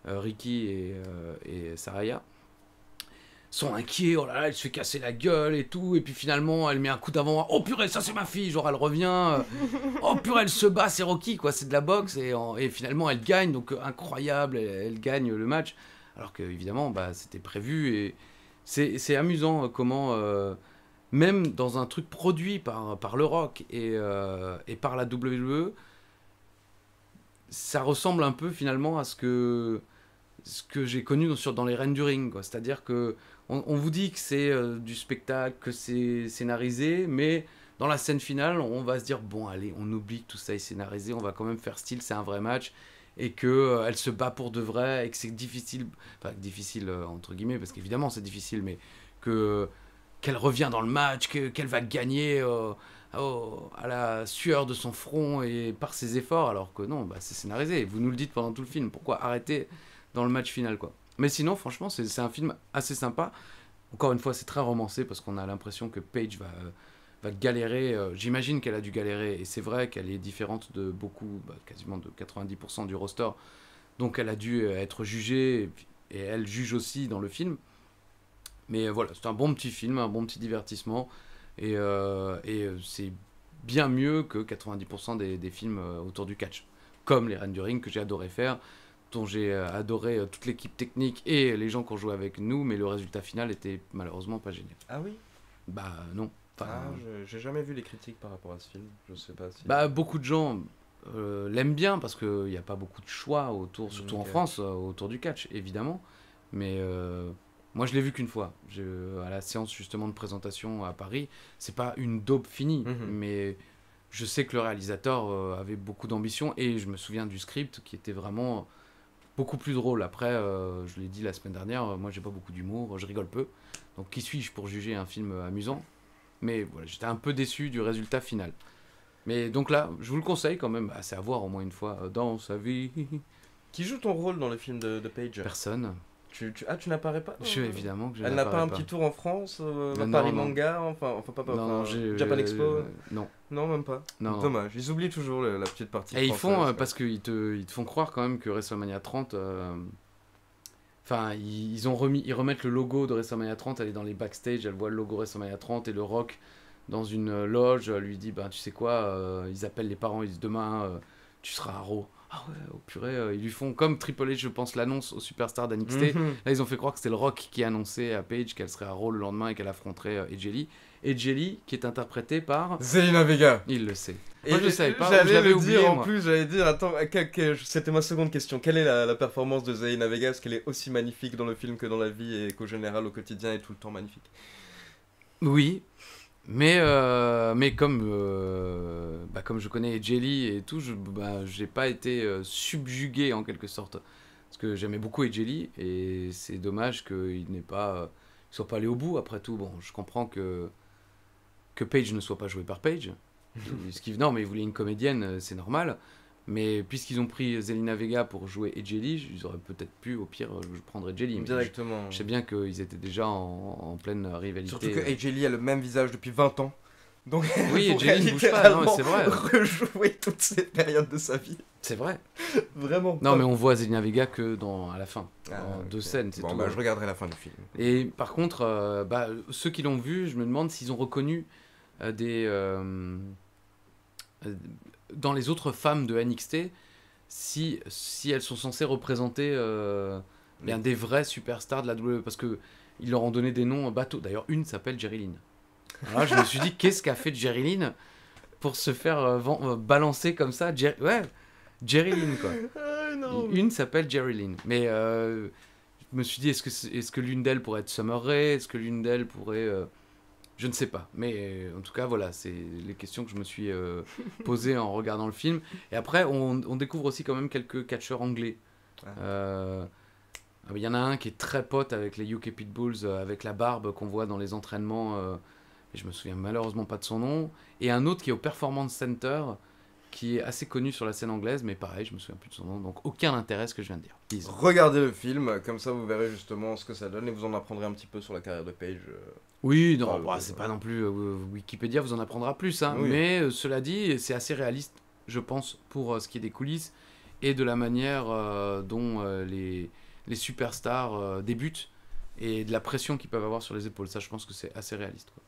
Ricky et Saraya, sont inquiets. Oh là là, elle se fait casser la gueule et tout, et puis finalement elle met un coup d'avant. Oh purée, ça c'est ma fille, genre elle revient. Oh purée, elle se bat, c'est Rocky quoi, c'est de la boxe, et finalement elle gagne, donc incroyable, elle gagne le match, alors que évidemment c'était prévu. Et c'est amusant comment même dans un truc produit par le Rock et par la WWE, ça ressemble un peu finalement à ce que j'ai connu dans les Reines du Ring, quoi. C'est-à-dire que on vous dit que c'est du spectacle, que c'est scénarisé, mais dans la scène finale, on va se dire bon allez, on oublie que tout ça est scénarisé, on va quand même faire style, c'est un vrai match, et que elle se bat pour de vrai, et que c'est difficile, enfin difficile entre guillemets, parce qu'évidemment c'est difficile, mais qu'elle revient dans le match, qu'elle va gagner à la sueur de son front et par ses efforts, alors que non, c'est scénarisé. Vous nous le dites pendant tout le film. Pourquoi arrêter dans le match final, quoi. Mais sinon, franchement, c'est un film assez sympa. Encore une fois, c'est très romancé parce qu'on a l'impression que Paige va galérer. J'imagine qu'elle a dû galérer, et c'est vrai qu'elle est différente de beaucoup, quasiment de 90% du roster. Donc elle a dû être jugée, et elle juge aussi dans le film. Mais voilà, c'est un bon petit film, un bon petit divertissement, et c'est bien mieux que 90% des films autour du catch, comme les Reines du Ring que j'ai adoré faire, dont j'ai adoré toute l'équipe technique et les gens qui ont joué avec nous, mais le résultat final était malheureusement pas génial. Ah oui ? Non. J'ai jamais vu les critiques par rapport à ce film, je sais pas si... Beaucoup de gens l'aiment bien parce qu'il n'y a pas beaucoup de choix autour, surtout en France, autour du catch, évidemment, mais... moi, je l'ai vu qu'une fois, à la séance justement de présentation à Paris. C'est pas une daube finie, mais je sais que le réalisateur avait beaucoup d'ambition, et je me souviens du script qui était vraiment beaucoup plus drôle. Après, je l'ai dit la semaine dernière, moi j'ai pas beaucoup d'humour, je rigole peu. Donc qui suis-je pour juger un film amusant? Mais voilà, j'étais un peu déçu du résultat final. Mais donc là, je vous le conseille quand même, c'est à voir au moins une fois dans sa vie. Qui joue ton rôle dans le film de Paige? Personne. Tu n'apparais pas? Évidemment que je Elle n'a pas n'apparais un petit tour en France, à Non, Paris non. Manga, enfin Non, Japan Expo? non. Non, même pas. Non. Dommage, ils oublient toujours la petite partie. Et ils font, française, parce qu'ils te font croire quand même que WrestleMania 30... Enfin, ils remettent le logo de WrestleMania 30, elle est dans les backstage, elle voit le logo WrestleMania 30 et le Rock dans une loge lui dit, ben tu sais quoi, ils appellent les parents, ils disent demain tu seras à Raw. Ah ouais, oh purée, ils lui font comme Triple H, je pense, l'annonce aux superstars d'NXT. Là, ils ont fait croire que c'était le Rock qui annonçait à Paige qu'elle serait à Raw le lendemain et qu'elle affronterait Edge Lee. Edge Lee, qui est interprété par... Zelina Vega. Il le sait. Et moi, je le savais pas, j'allais le oublié, dire en moi. plus, j'allais dire, attends, c'était ma seconde question. Quelle est la performance de Zelina Vega? Est-ce qu'elle est aussi magnifique dans le film que dans la vie et qu'au général, au quotidien, est tout le temps magnifique? Oui, mais comme je connais Edgely et tout, j'ai pas été subjugué en quelque sorte. Parce que j'aimais beaucoup Edgely et c'est dommage qu'il soit pas allé au bout. Après tout, bon, je comprends que Paige ne soit pas joué par Paige. Non, mais il voulait une comédienne, c'est normal. Mais puisqu'ils ont pris Zelina Vega pour jouer Edgely, ils auraient peut-être pu, au pire, je prendrais Edgely. Directement. Je sais bien qu'ils étaient déjà en pleine rivalité. Surtout que AJ Lee a le même visage depuis 20 ans. Donc, oui, AJ Lee ne bouge pas, non, c'est vrai. Rejouer toutes ces périodes de sa vie. C'est vrai. Vraiment. Non, mais on voit Zelina Vega que à la fin. En okay. 2 scènes, c'est bon, tout. Bah, je regarderai la fin du film. Et par contre, ceux qui l'ont vu, je me demande s'ils ont reconnu dans les autres femmes de NXT, si elles sont censées représenter des vrais superstars de la WWE, parce que ils leur ont donné des noms bateaux. D'ailleurs, une s'appelle Jerry Lynn. Alors là, je me suis dit, qu'est-ce qu'a fait Jerry Lynn pour se faire balancer comme ça? Jerry Lynn, quoi. Une s'appelle Jerry Lynn. Mais je me suis dit, est-ce que l'une d'elles pourrait être Summer Rae? Est-ce que l'une d'elles pourrait... Je ne sais pas. Mais en tout cas, voilà, c'est les questions que je me suis posées en regardant le film. Et après, on découvre aussi quand même quelques catcheurs anglais. Il y en a un qui est très pote avec les UK Pitbulls, avec la barbe qu'on voit dans les entraînements. Et je me souviens malheureusement pas de son nom. Et un autre qui est au Performance Center, qui est assez connu sur la scène anglaise, mais pareil, je me souviens plus de son nom. Donc aucun intérêt ce que je viens de dire. Please. Regardez le film, comme ça vous verrez justement ce que ça donne et vous en apprendrez un petit peu sur la carrière de Paige. Oui, non, c'est pas non plus Wikipédia vous en apprendra plus, hein, oui. Mais cela dit, c'est assez réaliste, je pense, pour ce qui est des coulisses et de la manière dont les superstars débutent et de la pression qu'ils peuvent avoir sur les épaules. Ça, je pense que c'est assez réaliste, quoi.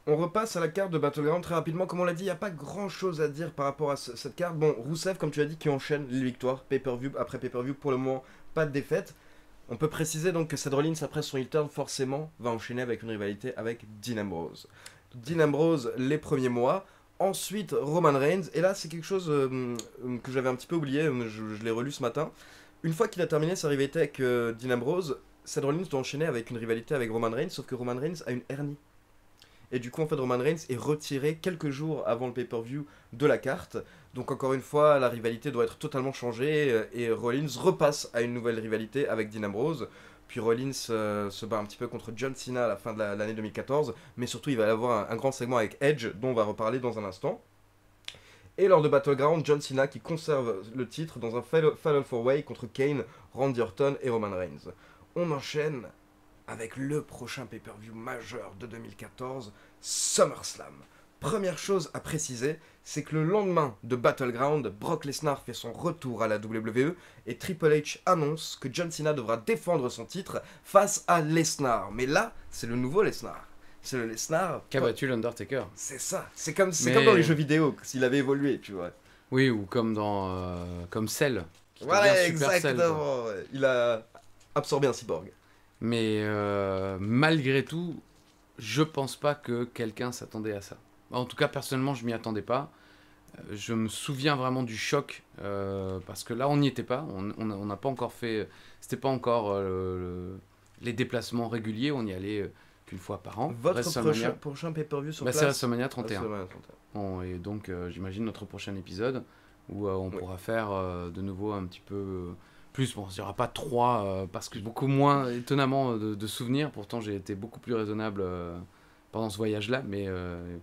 On repasse à la carte de Battleground très rapidement. Comme on l'a dit, il n'y a pas grand chose à dire par rapport à cette carte. Bon, Rousseff, comme tu as dit, qui enchaîne les victoires pay-per-view après pay-per-view. Pour le moment, pas de défaite. On peut préciser donc que Seth Rollins, après son heel turn, forcément, va enchaîner avec une rivalité avec Dean Ambrose. Dean Ambrose, les premiers mois. Ensuite, Roman Reigns. Et là, c'est quelque chose que j'avais un petit peu oublié. Je l'ai relu ce matin. Une fois qu'il a terminé sa rivalité avec Dean Ambrose, Seth Rollins doit enchaîner avec une rivalité avec Roman Reigns. Sauf que Roman Reigns a une hernie. Et du coup, en fait, Roman Reigns est retiré quelques jours avant le pay-per-view de la carte. Donc, encore une fois, la rivalité doit être totalement changée. Et Rollins repasse à une nouvelle rivalité avec Dean Ambrose. Puis Rollins se bat un petit peu contre John Cena à la fin de l'année 2014. Mais surtout, il va y avoir un grand segment avec Edge, dont on va reparler dans un instant. Et lors de Battleground, John Cena qui conserve le titre dans un Fatal 4-Way contre Kane, Randy Orton et Roman Reigns. On enchaîne avec le prochain pay-per-view majeur de 2014, SummerSlam. Première chose à préciser, c'est que le lendemain de Battleground, Brock Lesnar fait son retour à la WWE et Triple H annonce que John Cena devra défendre son titre face à Lesnar. Mais là, c'est le nouveau Lesnar. C'est le Lesnar qui a battu l'Undertaker. C'est ça. C'est comme dans les jeux vidéo, s'il avait évolué, tu vois. Oui, ou comme dans comme Cell. Voilà, exactement. Il a absorbé un cyborg. Mais malgré tout, je pense pas que quelqu'un s'attendait à ça. En tout cas, personnellement, je m'y attendais pas. Je me souviens vraiment du choc, parce que là, on n'y était pas. On n'a pas encore fait... C'était pas encore les déplacements réguliers, on y allait qu'une fois par an. Votre prochain pay-per-view sur place, c'est WrestleMania 31. Et donc, j'imagine notre prochain épisode, où on pourra faire de nouveau un petit peu Plus, bon, il n'y aura pas 3, parce que beaucoup moins étonnamment de souvenirs. Pourtant, j'ai été beaucoup plus raisonnable pendant ce voyage-là, mais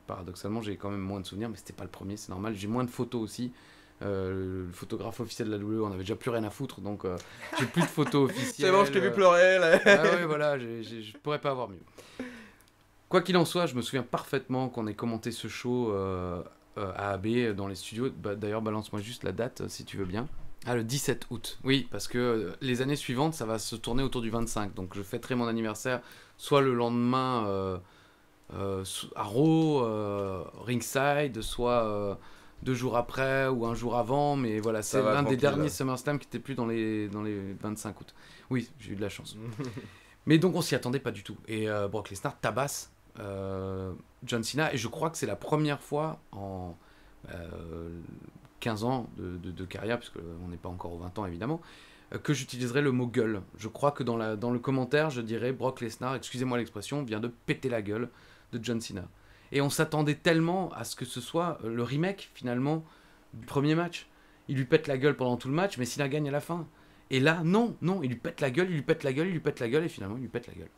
paradoxalement, j'ai quand même moins de souvenirs. Mais c'était pas le premier, c'est normal. J'ai moins de photos aussi. Le photographe officiel de la WWE, on avait déjà plus rien à foutre, donc j'ai plus de photos officielles. C'est bon, je t'ai vu pleurer là. Ah ouais, voilà, je pourrais pas avoir mieux. Quoi qu'il en soit, je me souviens parfaitement qu'on ait commenté ce show à AB dans les studios. D'ailleurs, balance-moi juste la date si tu veux bien. Ah, le 17 août. Oui, parce que les années suivantes, ça va se tourner autour du 25. Donc je fêterai mon anniversaire soit le lendemain à Raw, ringside, soit 2 jours après ou un jour avant. Mais voilà, c'est l'un des derniers SummerSlam qui n'était plus dans les 25 août. Oui, j'ai eu de la chance. Mais donc on s'y attendait pas du tout. Et Brock Lesnar tabasse John Cena. Et je crois que c'est la première fois en 15 ans de carrière, puisqu'on n'est pas encore aux 20 ans évidemment, que j'utiliserai le mot gueule. Je crois que dans le commentaire, je dirais Brock Lesnar, excusez-moi l'expression, vient de péter la gueule de John Cena. Et on s'attendait tellement à ce que ce soit le remake finalement du premier match. Il lui pète la gueule pendant tout le match, mais Cena gagne à la fin. Et là, non, il lui pète la gueule, il lui pète la gueule, il lui pète la gueule, et finalement il lui pète la gueule.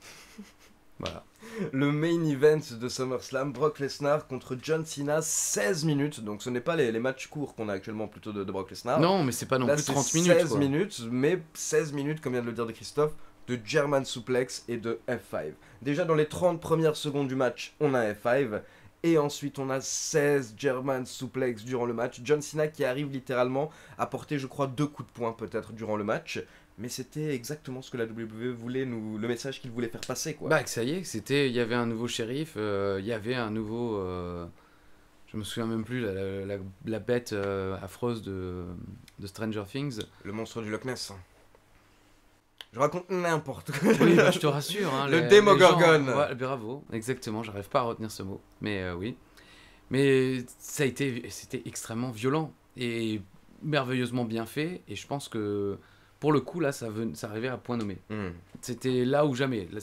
Voilà. Le main event de SummerSlam, Brock Lesnar contre John Cena, 16 minutes. Donc ce n'est pas les matchs courts qu'on a actuellement plutôt de Brock Lesnar. Non, mais c'est pas non Là, plus 30 c'est minutes. 16 minutes, mais 16 minutes, comme vient de le dire de Christophe, de German Suplex et de F5. Déjà dans les 30 premières secondes du match, on a F5. Et ensuite, on a 16 German Suplex durant le match. John Cena qui arrive littéralement à porter, je crois, 2 coups de poing peut-être durant le match. Mais c'était exactement ce que la WWE voulait le message qu'il voulait faire passer, quoi. Bah, que ça y est, il y avait un nouveau shérif, il y avait un nouveau. Je me souviens même plus, la bête affreuse de Stranger Things. Le monstre du Loch Ness. Je raconte n'importe quoi. Oui, bah, je te rassure. Hein, le Demogorgon. Ouais, bravo, exactement, j'arrive pas à retenir ce mot. Mais oui. Mais c'était extrêmement violent et merveilleusement bien fait. Et je pense que. Pour le coup, là, ça arrivait à point nommé. C'était là ou jamais. Là,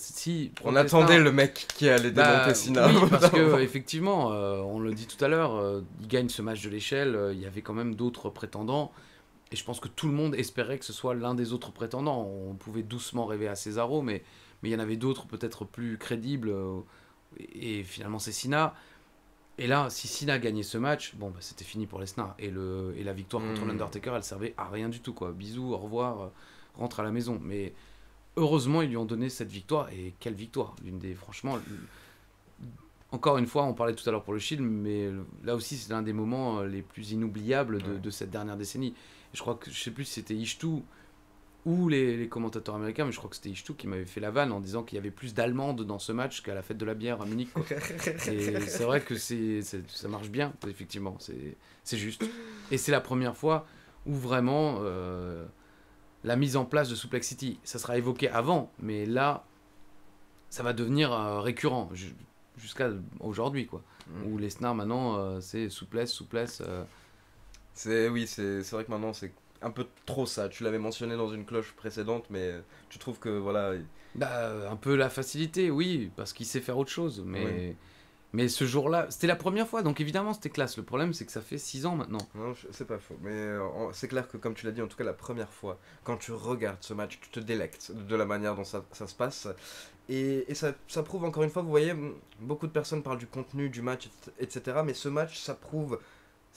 on attendait le mec qui allait démonter Cena. Oui, parce que effectivement, on le dit tout à l'heure, il gagne ce match de l'échelle. Il y avait quand même d'autres prétendants. Et je pense que tout le monde espérait que ce soit l'un des autres prétendants. On pouvait doucement rêver à Cesaro, mais il y en avait d'autres peut-être plus crédibles. Et finalement, c'est Cena. Et là, si Cena gagnait ce match, bon, bah, c'était fini pour Lesnar. Et la victoire contre l'Undertaker, elle servait à rien du tout, quoi. Bisous, au revoir, rentre à la maison. Mais heureusement, ils lui ont donné cette victoire. Et quelle victoire! Franchement, encore une fois, on parlait tout à l'heure pour le Shield, mais là aussi, c'est l'un des moments les plus inoubliables de cette dernière décennie. Et je crois que, je sais plus si c'était Ishtu ou les commentateurs américains, mais je crois que c'était Ishtu qui m'avait fait la vanne en disant qu'il y avait plus d'Allemandes dans ce match qu'à la fête de la bière à Munich, quoi. Et c'est vrai que ça marche bien, effectivement, c'est juste. Et c'est la première fois où vraiment la mise en place de Suplex City, ça sera évoqué avant, mais là, ça va devenir récurrent jusqu'à aujourd'hui, quoi. Où Lesnar maintenant, c'est souplesse. C'est vrai que maintenant c'est un peu trop ça. Tu l'avais mentionné dans une cloche précédente, mais tu trouves que voilà. Bah, un peu la facilité, oui, parce qu'il sait faire autre chose. Mais ce jour-là, c'était la première fois, donc évidemment c'était classe. Le problème, c'est que ça fait 6 ans maintenant. Non, c'est pas faux. Mais c'est clair que, comme tu l'as dit, en tout cas la première fois, quand tu regardes ce match, tu te délectes de la manière dont ça se passe. Et ça prouve encore une fois, vous voyez, beaucoup de personnes parlent du contenu du match, etc. Mais ce match, ça prouve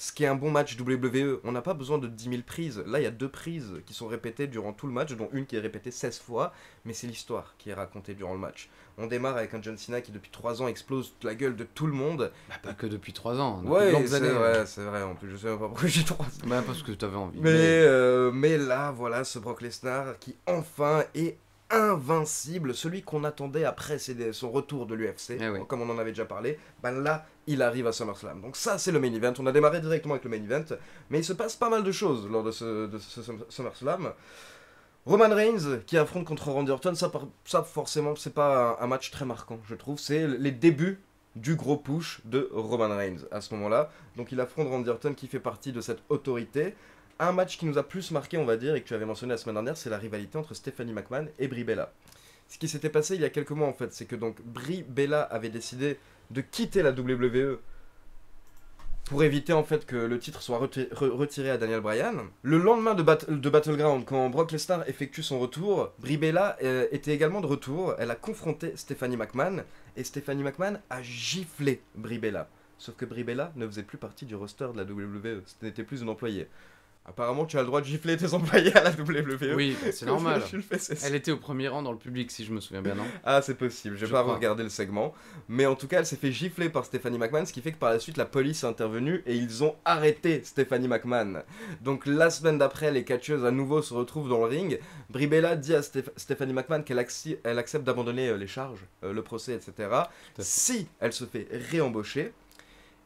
ce qui est un bon match WWE. On n'a pas besoin de 10 000 prises. Là, il y a 2 prises qui sont répétées durant tout le match, dont une qui est répétée 16 fois. Mais c'est l'histoire qui est racontée durant le match. On démarre avec un John Cena qui, depuis 3 ans, explose la gueule de tout le monde. Bah, pas que depuis 3 ans. Ouais, c'est vrai. En plus, je sais même pas pourquoi j'ai 3 ans. Bah, parce que t'avais envie. Mais là, voilà, ce Brock Lesnar qui, enfin, est invincible, celui qu'on attendait après son retour de l'UFC, comme on en avait déjà parlé, ben là, il arrive à SummerSlam. Donc ça, c'est le main event. On a démarré directement avec le main event, mais il se passe pas mal de choses lors de ce SummerSlam. Roman Reigns qui affronte contre Randy Orton, ça forcément, c'est pas un match très marquant, je trouve. C'est les débuts du gros push de Roman Reigns à ce moment-là. Donc il affronte Randy Orton qui fait partie de cette autorité. Un match qui nous a plus marqué, on va dire, et que tu avais mentionné la semaine dernière, c'est la rivalité entre Stephanie McMahon et Brie Bella. Ce qui s'était passé il y a quelques mois, en fait, c'est que donc Brie Bella avait décidé de quitter la WWE pour éviter en fait que le titre soit retiré à Daniel Bryan. Le lendemain de Battleground, quand Brock Lesnar effectue son retour, Brie Bella était également de retour. Elle a confronté Stephanie McMahon et Stephanie McMahon a giflé Brie Bella. Sauf que Brie Bella ne faisait plus partie du roster de la WWE, ce n'était plus une employée. Apparemment, tu as le droit de gifler tes employés à la WWE. Oui, c'est normal. C'est elle était au premier rang dans le public, si je me souviens bien, non? Ah, c'est possible, je vais pas regarder le segment. Mais en tout cas, elle s'est fait gifler par Stephanie McMahon, ce qui fait que par la suite, la police est intervenue et ils ont arrêté Stephanie McMahon. Donc la semaine d'après, les catcheuses à nouveau se retrouvent dans le ring. Brie Bella dit à Stephanie McMahon qu'elle accepte d'abandonner les charges, le procès, etc. Si elle se fait réembaucher.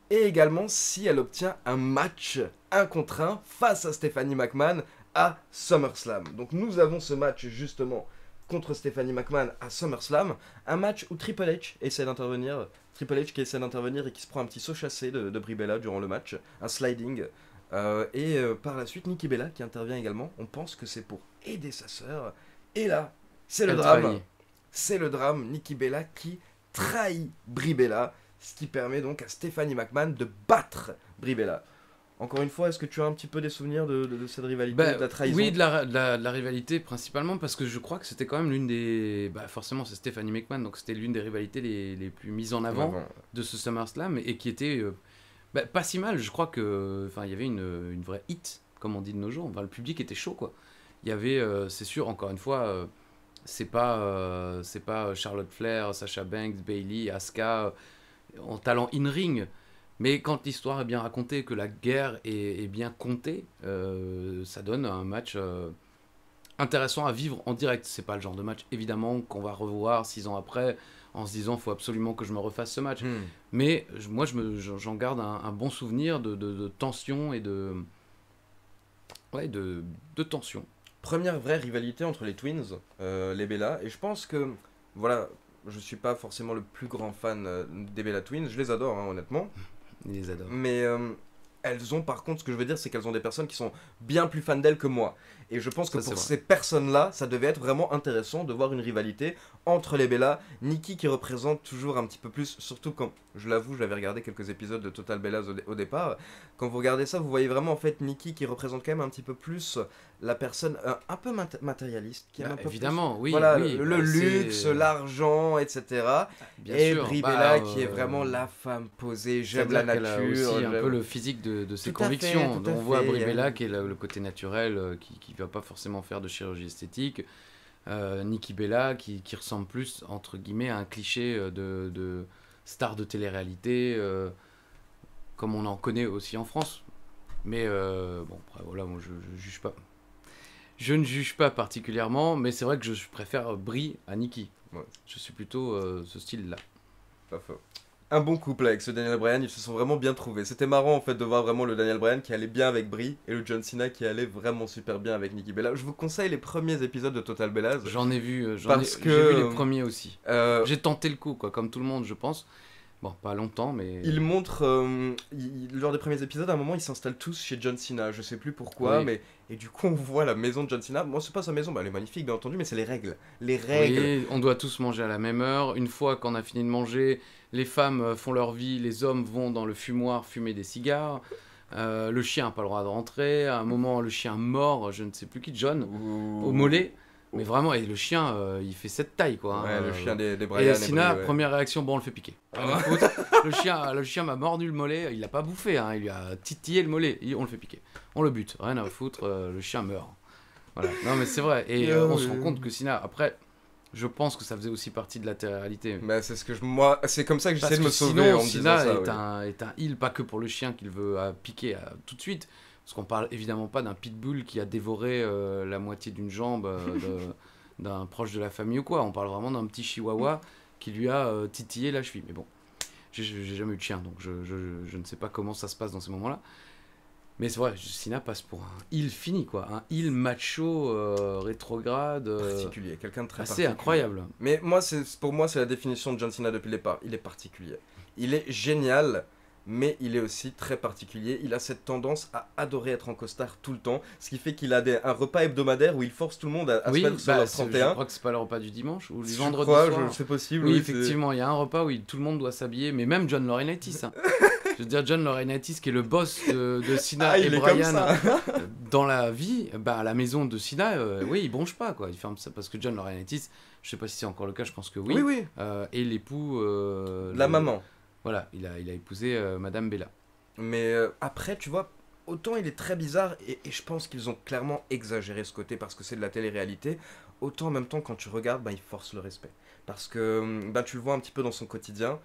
Et également si elle obtient un match 1 contre 1 face à Stephanie McMahon à SummerSlam. Donc nous avons ce match justement contre Stephanie McMahon à SummerSlam. Un match où Triple H essaie d'intervenir. Triple H qui essaie d'intervenir et qui se prend un petit saut chassé de Brie Bella durant le match. Un sliding. Par la suite, Nikki Bella qui intervient également. On pense que c'est pour aider sa sœur. Et là, c'est le drame. C'est le drame. Nikki Bella qui trahit Brie Bella. Ce qui permet donc à Stephanie McMahon de battre Brie Bella. Encore une fois, est-ce que tu as un petit peu des souvenirs de cette rivalité, de la trahison? Oui, de la rivalité principalement, parce que je crois que c'était quand même l'une des... forcément, c'est Stephanie McMahon, donc c'était l'une des rivalités les plus mises en avant de ce SummerSlam, et qui était pas si mal. Je crois que il y avait une vraie hit, comme on dit de nos jours. Le public était chaud, quoi. Il y avait, c'est sûr, encore une fois, c'est pas Charlotte Flair, Sasha Banks, Bayley, Asuka... en talent in-ring, mais quand l'histoire est bien racontée, que la guerre est bien comptée, ça donne un match intéressant à vivre en direct. C'est pas le genre de match, évidemment, qu'on va revoir 6 ans après, en se disant, faut absolument que je me refasse ce match. Mais moi, j'en garde un bon souvenir de tension et de tension. Première vraie rivalité entre les Twins, les Bella, et je pense que, voilà... Je suis pas forcément le plus grand fan des Bella Twins, je les adore honnêtement. Ils les adorent. Mais elles ont par contre, ce que je veux dire, c'est qu'elles ont des personnes qui sont bien plus fans d'elles que moi. Et je pense que pour ces personnes-là, ça devait être vraiment intéressant de voir une rivalité entre les Bella. Nikki qui représente toujours un petit peu plus, surtout quand, je l'avoue, j'avais regardé quelques épisodes de Total Bellas au départ. Quand vous regardez ça, vous voyez vraiment en fait Nikki qui représente quand même un petit peu plus la personne un peu matérialiste. Qui un peu évidemment, plus, oui. Voilà, oui, le luxe, et etc. Bien et sûr, Brie Bella qui est vraiment la femme posée, j'aime la nature. Elle a aussi un peu le physique de ses convictions. On voit Brie Bella qui est le côté naturel, qui va pas forcément faire de chirurgie esthétique. Nikki Bella qui ressemble plus, entre guillemets, à un cliché de star de télé-réalité, comme on en connaît aussi en France. Mais bon, après, voilà, moi je juge pas. Je ne juge pas particulièrement, mais c'est vrai que je préfère Brie à Nikki. Ouais. Je suis plutôt ce style-là. Pas faux. Un bon couple avec ce Daniel Bryan, ils se sont vraiment bien trouvés. C'était marrant en fait de voir vraiment le Daniel Bryan qui allait bien avec Brie et le John Cena qui allait vraiment super bien avec Nikki Bella. Je vous conseille les premiers épisodes de Total Bellas. J'en ai vu, j'ai vu les premiers aussi. J'ai tenté le coup, quoi, comme tout le monde, je pense. Bon, pas longtemps, mais... Il montre, lors des premiers épisodes, à un moment, ils s'installent tous chez John Cena. Je sais plus pourquoi, oui. mais... Et du coup, on voit la maison de John Cena. Moi, c'est pas sa maison, elle est magnifique, bien entendu, mais c'est les règles. Les règles. Oui, on doit tous manger à la même heure. Une fois qu'on a fini de manger, les femmes font leur vie, les hommes vont dans le fumoir fumer des cigares. Le chien n'a pas le droit de rentrer. À un moment, le chien mort, je ne sais plus qui, John, au mollet. Mais vraiment, et le chien, il fait cette taille, quoi. Ouais, le chien des Brian. Et Cena, première réaction, bon, on le fait piquer. Le chien m'a mordu le mollet, il l'a pas bouffé, il lui a titillé le mollet, on le fait piquer. On le bute, rien à foutre, le chien meurt. Voilà. Non, mais c'est vrai, et on se rend compte que Cena, après, je pense que ça faisait aussi partie de la télé-réalité. Mais c'est ce que moi, c'est comme ça que j'essaie de me sauver en me disant ça. Cena est un heal, pas que pour le chien qu'il veut piquer tout de suite. Parce qu'on parle évidemment pas d'un pitbull qui a dévoré la moitié d'une jambe d'un proche de la famille ou quoi. On parle vraiment d'un petit chihuahua qui lui a titillé la cheville. Mais bon, j'ai jamais eu de chien, donc je ne sais pas comment ça se passe dans ces moments-là. Mais c'est vrai, Cena passe pour un heel fini, quoi. Un heel macho, rétrograde. Particulier, quelqu'un de très assez incroyable. Mais pour moi, c'est la définition de John Cena depuis le départ. Il est particulier. Il est génial. Mais il est aussi très particulier, il a cette tendance à adorer être en costard tout le temps, ce qui fait qu'il a un repas hebdomadaire où il force tout le monde à se mettre sur leur 31. Je crois que c'est pas le repas du dimanche ou du vendredi soir. Je crois, c'est possible. Oui, effectivement, il y a un repas où tout le monde doit s'habiller, mais même John Laurinaitis. Je veux dire, John Laurinaitis, qui est le boss de Cena et il est Bryan comme ça. dans la vie, bah, à la maison de Cena, oui, il bronche pas, quoi. Il ferme ça parce que John Laurinaitis, je sais pas si c'est encore le cas, je pense que oui. Oui. Et l'époux. La maman. Voilà, il a épousé Madame Bella. Mais après, tu vois, autant il est très bizarre, et je pense qu'ils ont clairement exagéré ce côté parce que c'est de la télé-réalité, autant en même temps, quand tu regardes, bah, il force le respect. Parce que bah, tu le vois un petit peu dans son quotidien,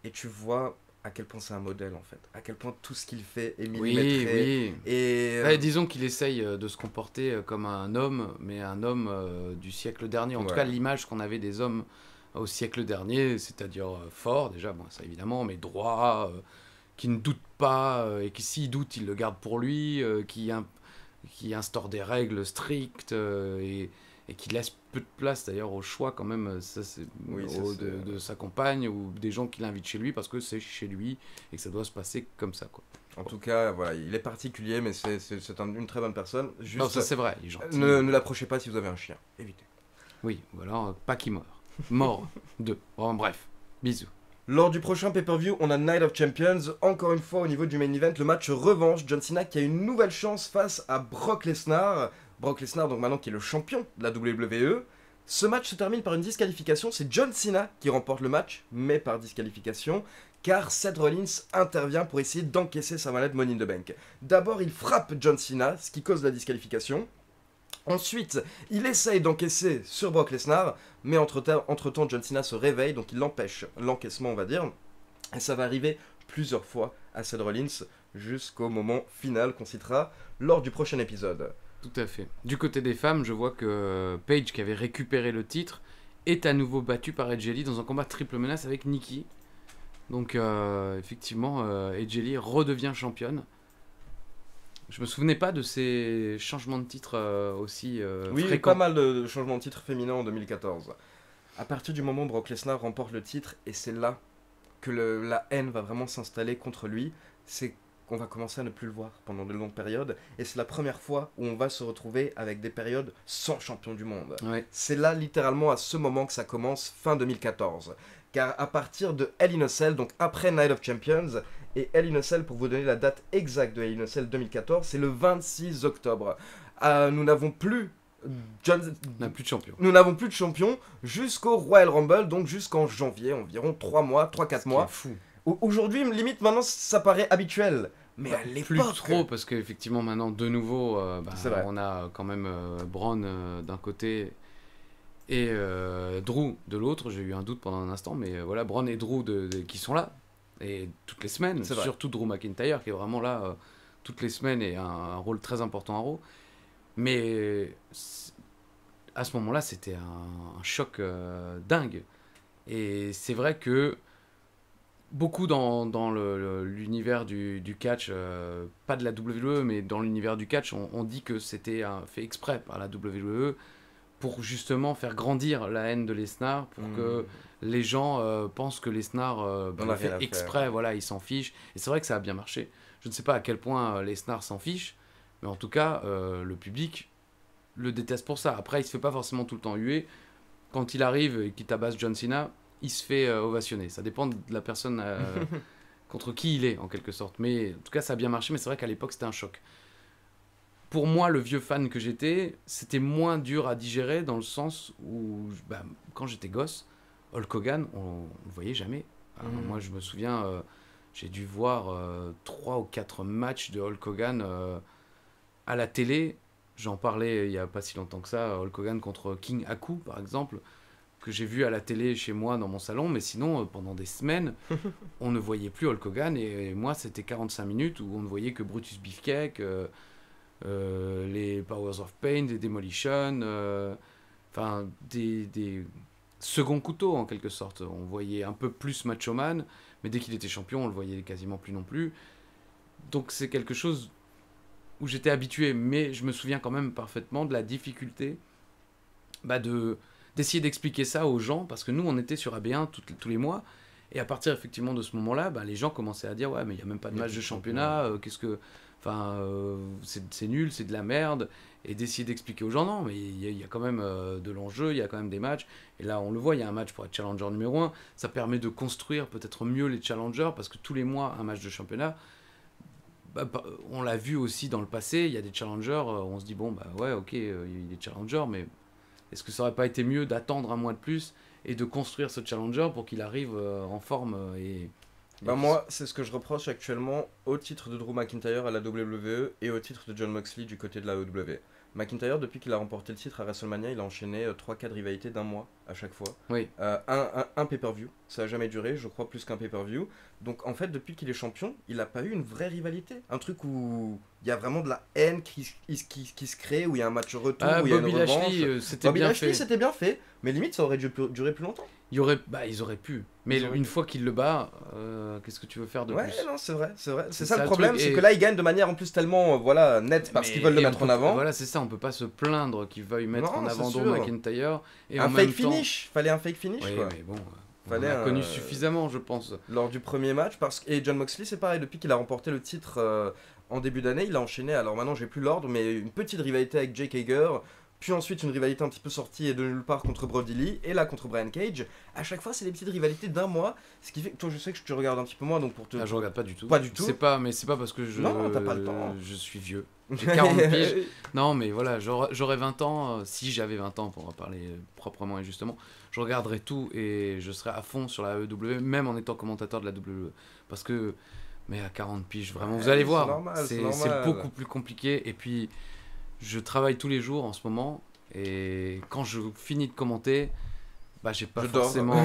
et tu vois à quel point c'est un modèle, en fait. À quel point tout ce qu'il fait est millimétré. Oui. Et Ouais, disons qu'il essaye de se comporter comme un homme, mais un homme du siècle dernier. En tout Ouais. cas, l'image qu'on avait des hommes au siècle dernier, c'est-à-dire forts, déjà, bon, ça évidemment, mais droits, qui ne doutent pas, et qui s'il doute, il le garde pour lui, qui instaure des règles strictes, et qui laisse peu de place d'ailleurs au choix quand même, ça, c'est, Oui, ça, de sa compagne ou des gens qui l'invitent chez lui, parce que c'est chez lui et que ça doit se passer comme ça, quoi. en tout cas, voilà, il est particulier, mais c'est une très bonne personne. Juste, Non, ça c'est vrai, il est gentil. ne l'approchez pas si vous avez un chien. Évitez. Oui, ou alors pas qui meurt. Mort. 2. Bon, bref, bisous. Lors du prochain pay-per-view, on a Night of Champions. Encore une fois, au niveau du main event, le match revanche. John Cena qui a une nouvelle chance face à Brock Lesnar. Brock Lesnar, donc maintenant qui est le champion de la WWE. Ce match se termine par une disqualification. C'est John Cena qui remporte le match, mais par disqualification, car Seth Rollins intervient pour essayer d'encaisser sa mallette Money in the Bank. D'abord, il frappe John Cena, ce qui cause la disqualification. Ensuite, il essaye d'encaisser sur Brock Lesnar, mais entre-temps, John Cena se réveille, donc il empêche l'encaissement, on va dire. Et ça va arriver plusieurs fois à Seth Rollins, jusqu'au moment final qu'on citera lors du prochain épisode. Tout à fait. Du côté des femmes, je vois que Paige, qui avait récupéré le titre, est à nouveau battue par Edge Lee dans un combat triple menace avec Nikki. Donc, effectivement, Edge Lee redevient championne. Je me souvenais pas de ces changements de titre aussi Oui, fréquents. pas mal de changements de titre féminin en 2014. À partir du moment où Brock Lesnar remporte le titre, et c'est là que la haine va vraiment s'installer contre lui, c'est qu'on va commencer à ne plus le voir pendant de longues périodes, et c'est la première fois où on va se retrouver avec des périodes sans champion du monde. Ouais. C'est là littéralement à ce moment que ça commence, fin 2014. Car à partir de Hell in a Cell, donc après Night of Champions, et Hell in a Cell, pour vous donner la date exacte de Hell in a Cell 2014, c'est le 26 octobre. Nous n'avons plus On n'a plus de champion. nous n'avons plus de champion jusqu'au Royal Rumble, donc jusqu'en janvier, environ 3 mois, 3-4 mois. C'est fou. Aujourd'hui, limite, maintenant, ça paraît habituel. Mais à Plus l'époque... trop, parce qu'effectivement, maintenant, de nouveau, C'est vrai. on a quand même Braun d'un côté et Drew de l'autre. J'ai eu un doute pendant un instant, mais voilà, Braun et Drew qui sont là, et toutes les semaines, C'est vrai. surtout Drew McIntyre, qui est vraiment là toutes les semaines et un rôle très important à Raw. Mais à ce moment-là, c'était un choc dingue. Et c'est vrai que beaucoup dans l'univers du catch, pas de la WWE, mais dans l'univers du catch, on dit que c'était fait exprès par la WWE pour justement faire grandir la haine de Lesnar, pour que les gens pensent que Lesnar On a le rien fait à faire. exprès, voilà, il s'en fiche. Et c'est vrai que ça a bien marché. Je ne sais pas à quel point Lesnar s'en fiche, mais en tout cas, le public le déteste pour ça. Après, il se fait pas forcément tout le temps huer. Quand il arrive et qu'il tabasse John Cena, il se fait ovationner. Ça dépend de la personne contre qui il est, en quelque sorte. Mais en tout cas, ça a bien marché, mais c'est vrai qu'à l'époque, c'était un choc. Pour moi, le vieux fan que j'étais, c'était moins dur à digérer dans le sens où, quand j'étais gosse, Hulk Hogan, on ne le voyait jamais. Moi, je me souviens, j'ai dû voir 3 ou 4 matchs de Hulk Hogan à la télé. J'en parlais il n'y a pas si longtemps que ça, Hulk Hogan contre King Haku, par exemple, que j'ai vu à la télé chez moi dans mon salon, mais sinon, pendant des semaines, on ne voyait plus Hulk Hogan, et moi, c'était 45 minutes où on ne voyait que Brutus Beefcake, les Powers of Pain, des Demolition, enfin, des seconds couteaux, en quelque sorte. On voyait un peu plus Macho Man, mais dès qu'il était champion, on le voyait quasiment plus non plus. Donc c'est quelque chose où j'étais habitué, mais je me souviens quand même parfaitement de la difficulté d'essayer d'expliquer ça aux gens, parce que nous, on était sur AB1 tous les mois, et à partir effectivement de ce moment-là, les gens commençaient à dire « Ouais, mais il n'y a même pas de match de championnat, qu'est-ce que... » Enfin, c'est nul, c'est de la merde. Et d'essayer d'expliquer aux gens, non, mais il y a quand même de l'enjeu, il y a quand même des matchs. Et là, on le voit, il y a un match pour être challenger numéro 1. Ça permet de construire peut-être mieux les challengers, parce que tous les mois, un match de championnat, on l'a vu aussi dans le passé, il y a des challengers, on se dit, bon, bah ouais, ok, il y a des challengers, mais est-ce que ça aurait pas été mieux d'attendre un mois de plus et de construire ce challenger pour qu'il arrive en forme Moi, c'est ce que je reproche actuellement au titre de Drew McIntyre à la WWE et au titre de Jon Moxley du côté de la AEW. McIntyre, depuis qu'il a remporté le titre à WrestleMania, il a enchaîné 3-4 rivalités d'un mois à chaque fois. Oui. Un pay-per-view, ça n'a jamais duré, je crois, plus qu'un pay-per-view. Donc en fait, depuis qu'il est champion, il n'a pas eu une vraie rivalité. Un truc où il y a vraiment de la haine qui se crée, où il y a un match retour, où il y a une Bobby revanche. Lashley, c'était Bobby bien Lashley, fait. c'était bien fait, mais limite, ça aurait dû durer plus longtemps. Ils auraient pu. Mais Ils auraient une pu. fois qu'il le bat, qu'est-ce que tu veux faire de Ouais, plus? non, c'est vrai. C'est C'est ça ça le le problème, truc, c'est et- que là, il gagne de manière en plus tellement nette parce qu'ils veulent le mettre en avant. Voilà, c'est ça, on peut pas se plaindre qu'ils veuillent mettre Non, en c'est avant Drew sûr. McIntyre. Et Un en fake même temps... finish, fallait un fake finish Oui, quoi. mais bon, Fallait on a connu un- suffisamment, je pense. Lors du premier match, et Jon Moxley, c'est pareil, depuis qu'il a remporté le titre en début d'année, il a enchaîné, alors maintenant j'ai plus l'ordre, mais une petite rivalité avec Jake Hager, puis ensuite une rivalité un petit peu sortie de nulle part contre Brody Lee, et là contre Brian Cage. À chaque fois, c'est des petites rivalités d'un mois, ce qui fait que toi, je sais que tu regardes un petit peu moins, donc pour te. Ah, je regarde pas du tout. Pas du tout. Mais c'est pas parce que Non, t'as pas le temps. je suis vieux. J'ai 40 piges. Non, mais voilà, j'aurais 20 ans, si j'avais 20 ans, pour en parler proprement et justement, je regarderais tout et je serais à fond sur la AEW, même en étant commentateur de la WWE. Parce que, mais à 40 piges, vraiment, vous allez c'est voir, normal, c'est c'est normal. beaucoup plus compliqué. Et puis, je travaille tous les jours en ce moment, et quand je finis de commenter, bah, j'ai pas Je dors. forcément.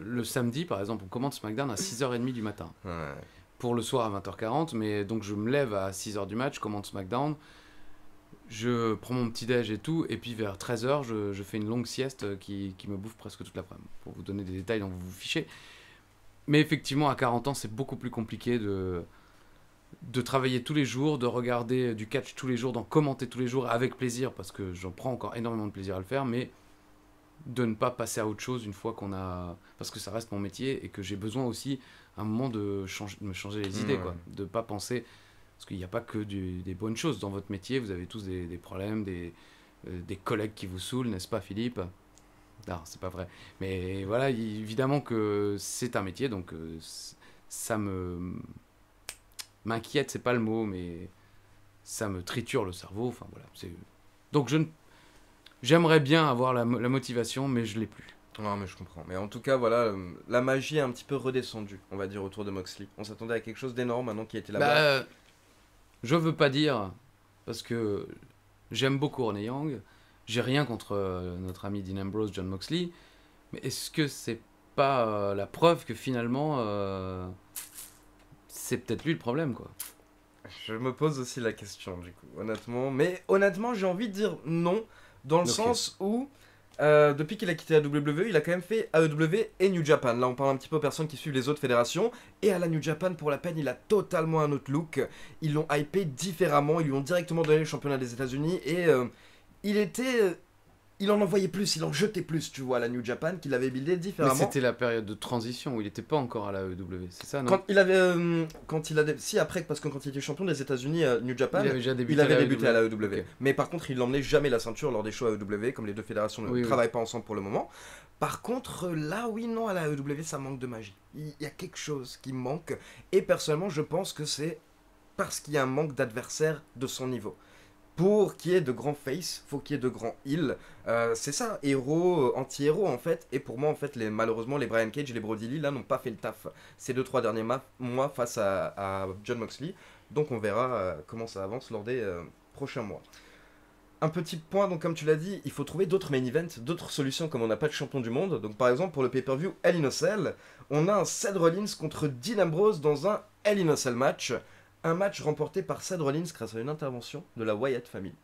Le samedi, par exemple, on commente SmackDown à 6h30 du matin. Ouais. Pour le soir à 20h40, mais donc je me lève à 6h du match, je commande SmackDown, je prends mon petit déj et tout, et puis vers 13h, je fais une longue sieste qui me bouffe presque toute l'après-midi, pour vous donner des détails dont vous vous fichez. Mais effectivement, à 40 ans, c'est beaucoup plus compliqué de travailler tous les jours, de regarder du catch tous les jours, d'en commenter tous les jours avec plaisir, parce que j'en prends encore énormément de plaisir à le faire, mais de ne pas passer à autre chose une fois qu'on a... Parce que ça reste mon métier, et que j'ai besoin aussi, à un moment, de me changer les idées, quoi. De pas penser... Parce qu'il n'y a pas que des bonnes choses dans votre métier, vous avez tous des problèmes, des collègues qui vous saoulent, n'est-ce pas, Philippe? Non, c'est pas vrai. Mais voilà, évidemment que c'est un métier, donc ça m'inquiète, c'est pas le mot, mais ça me triture le cerveau. Enfin voilà, donc j'aimerais bien avoir la motivation, mais je l'ai plus. Non, mais je comprends. Mais en tout cas, voilà, la magie est un petit peu redescendue, on va dire, autour de Moxley. On s'attendait à quelque chose d'énorme maintenant qu'il était là-bas. Je veux pas dire, parce que j'aime beaucoup Renee Young, j'ai rien contre notre ami Dean Ambrose, Jon Moxley, mais est-ce que c'est pas la preuve que finalement c'est peut-être lui le problème, quoi? Je me pose aussi la question, du coup, honnêtement. Mais honnêtement, j'ai envie de dire non, dans le sens où, depuis qu'il a quitté AEW, il a quand même fait AEW et New Japan. Là, on parle un petit peu aux personnes qui suivent les autres fédérations. Et à la New Japan, pour la peine, il a totalement un autre look. Ils l'ont hypé différemment, ils lui ont directement donné le championnat des États-Unis. Et il en envoyait plus, il en jetait plus, tu vois, à la New Japan, qu'il avait buildé Mais différemment. c'était la période de transition où il n'était pas encore à la AEW, c'est ça, non? Si, après, parce que quand il était champion des États-Unis, New Japan, Il avait déjà débuté il avait à la débuté à la AEW. Ok. Mais par contre, il n'emmenait jamais la ceinture lors des shows AEW, comme les deux fédérations ne travaillent pas ensemble pour le moment. Par contre, là, oui, non, à la AEW, ça manque de magie. Il y a quelque chose qui manque. Et personnellement, je pense que c'est parce qu'il y a un manque d'adversaires de son niveau. Pour qu'il y ait de grands face, faut qu'il y ait de grands heal. C'est ça, héros, anti-héros en fait. Et pour moi, en fait, malheureusement, les Brian Cage et les Brody Lee là n'ont pas fait le taf ces 2-3 derniers mois face à Jon Moxley. Donc on verra comment ça avance lors des prochains mois. Un petit point, donc comme tu l'as dit, il faut trouver d'autres main events, d'autres solutions comme on n'a pas de champion du monde. Donc par exemple, pour le pay-per-view Hell in a Cell, on a un Seth Rollins contre Dean Ambrose dans un Hell in a Cell match. Un match remporté par Seth Rollins grâce à une intervention de la Wyatt Family.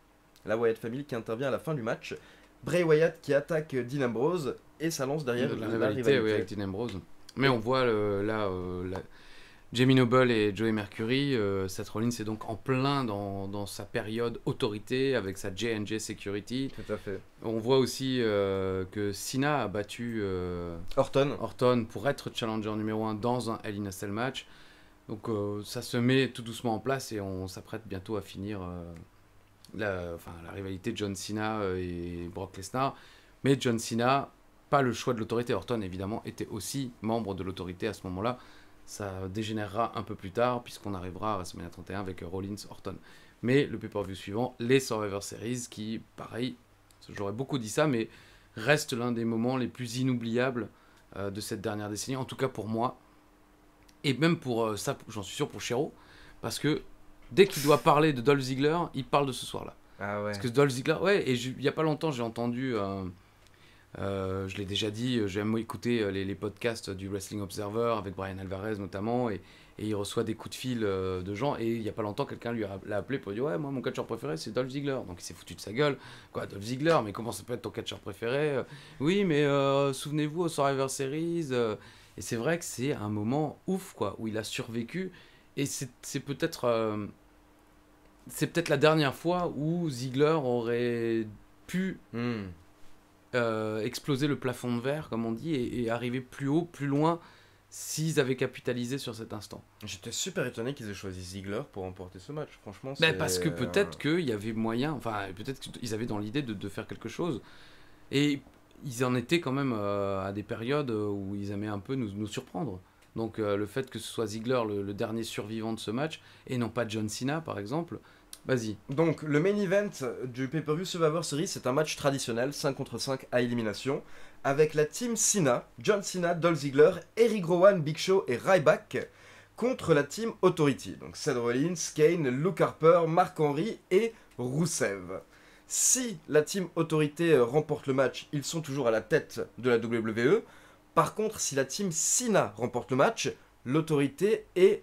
La Wyatt Family qui intervient à la fin du match. Bray Wyatt qui attaque Dean Ambrose et ça lance derrière la rivalité. Oui, avec Dean Ambrose. Mais on voit Jamie Noble et Joey Mercury. Seth Rollins est donc en plein dans sa période autorité avec sa J&J Security. Tout à fait. On voit aussi que Cena a battu Orton pour être challenger numéro 1 dans un Hell in a Cell match. Donc ça se met tout doucement en place et on s'apprête bientôt à finir la rivalité John Cena et Brock Lesnar. Mais John Cena, pas le choix de l'autorité. Orton, évidemment, était aussi membre de l'autorité à ce moment-là. Ça dégénérera un peu plus tard, puisqu'on arrivera à WrestleMania 31 avec Rollins-Orton. Mais le pay-per-view suivant, les Survivor Series, qui, pareil, j'aurais beaucoup dit ça, mais reste l'un des moments les plus inoubliables de cette dernière décennie, en tout cas pour moi. Et même pour ça, j'en suis sûr pour Shero, parce que dès qu'il doit parler de Dolph Ziggler, il parle de ce soir-là. Ah ouais. Parce que Dolph Ziggler, ouais, et il y a pas longtemps, j'ai entendu, je l'ai déjà dit, j'aime écouter les podcasts du Wrestling Observer avec Brian Alvarez notamment, et il reçoit des coups de fil de gens, et il y a pas longtemps, quelqu'un l'a appelé pour dire ouais, moi mon catcheur préféré c'est Dolph Ziggler. Donc il s'est foutu de sa gueule, quoi, Dolph Ziggler, mais comment ça peut être ton catcheur préféré? Oui, mais souvenez-vous au Survivor Series, et c'est vrai que c'est un moment ouf, quoi, où il a survécu, et c'est peut-être la dernière fois où Ziggler aurait pu exploser le plafond de verre, comme on dit, et arriver plus haut, plus loin, s'ils avaient capitalisé sur cet instant. J'étais super étonné qu'ils aient choisi Ziggler pour remporter ce match, franchement. Parce que peut-être qu'il y avait moyen, enfin, peut-être qu'ils avaient dans l'idée de faire quelque chose. Et ils en étaient quand même à des périodes où ils aimaient un peu nous surprendre. Donc le fait que ce soit Ziggler le dernier survivant de ce match, et non pas John Cena, par exemple, vas-y. Donc, le main event du pay-per-view Survivor Series, c'est un match traditionnel, 5 contre 5 à élimination, avec la team Cena, John Cena, Dolph Ziggler, Eric Rowan, Big Show et Ryback, contre la team Authority. Donc, Seth Rollins, Kane, Luke Harper, Mark Henry et Rusev. Si la team Authority remporte le match, ils sont toujours à la tête de la WWE. Par contre, si la team Cena remporte le match, l'Autorité est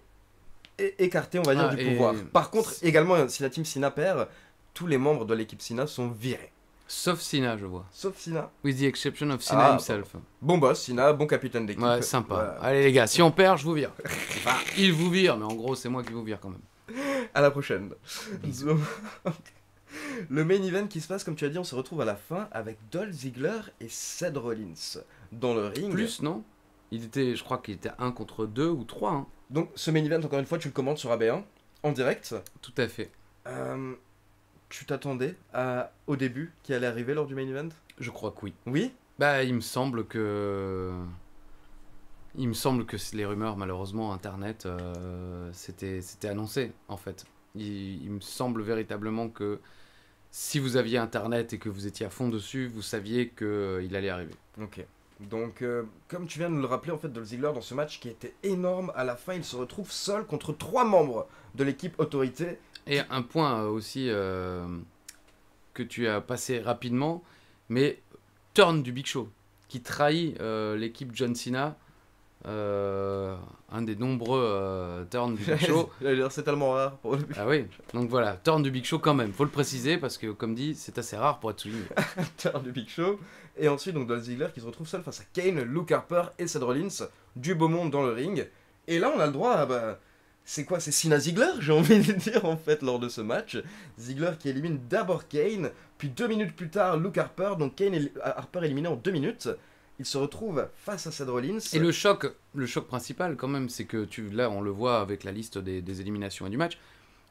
écarté, on va dire, du pouvoir. Par contre, également, si la team Cena perd, tous les membres de l'équipe Cena sont virés. Sauf Cena, je vois. Sauf Cena. With the exception of Cena himself. Bon boss, Cena, bon capitaine d'équipe. Ouais, sympa. Voilà. Allez les gars, si on perd, je vous vire. Enfin, il vous vire, mais en gros, c'est moi qui vous vire quand même. À la prochaine. Le main event qui se passe, comme tu as dit, on se retrouve à la fin avec Dolph Ziggler et Seth Rollins dans le ring. Plus, non? Je crois qu'il était 1 contre 2 ou 3. Hein. Donc ce main event, encore une fois, tu le commandes sur AB1, en direct. Tout à fait. Tu t'attendais au début qui allait arriver lors du main event? Je crois que oui. Oui? Bah, il me semble que les rumeurs, malheureusement, Internet, c'était annoncé, en fait. Il me semble véritablement que si vous aviez Internet et que vous étiez à fond dessus, vous saviez qu'il allait arriver. Ok. Donc, comme tu viens de le rappeler, en fait, Dolph Ziggler, dans ce match qui était énorme, à la fin, il se retrouve seul contre 3 membres de l'équipe Autorité. Et un point aussi que tu as passé rapidement, mais turn du Big Show, qui trahit l'équipe John Cena, un des nombreux turns du Big Show. C'est tellement rare pour le Big Show. Ah oui, donc voilà, turn du Big Show quand même, faut le préciser, parce que comme dit, c'est assez rare pour être souligné. Turn du Big Show. Et ensuite, donc Dolph Ziggler qui se retrouve seul face à Kane, Luke Harper et Seth Rollins, du beau monde dans le ring. Et là, on a le droit à... c'est quoi? C'est Cena Ziggler, j'ai envie de dire, en fait, lors de ce match. Ziggler qui élimine d'abord Kane, puis 2 minutes plus tard, Luke Harper. Donc Kane et Harper éliminés en 2 minutes. Il se retrouve face à Seth Rollins. Et le choc principal, quand même, c'est que là, on le voit avec la liste des éliminations et du match,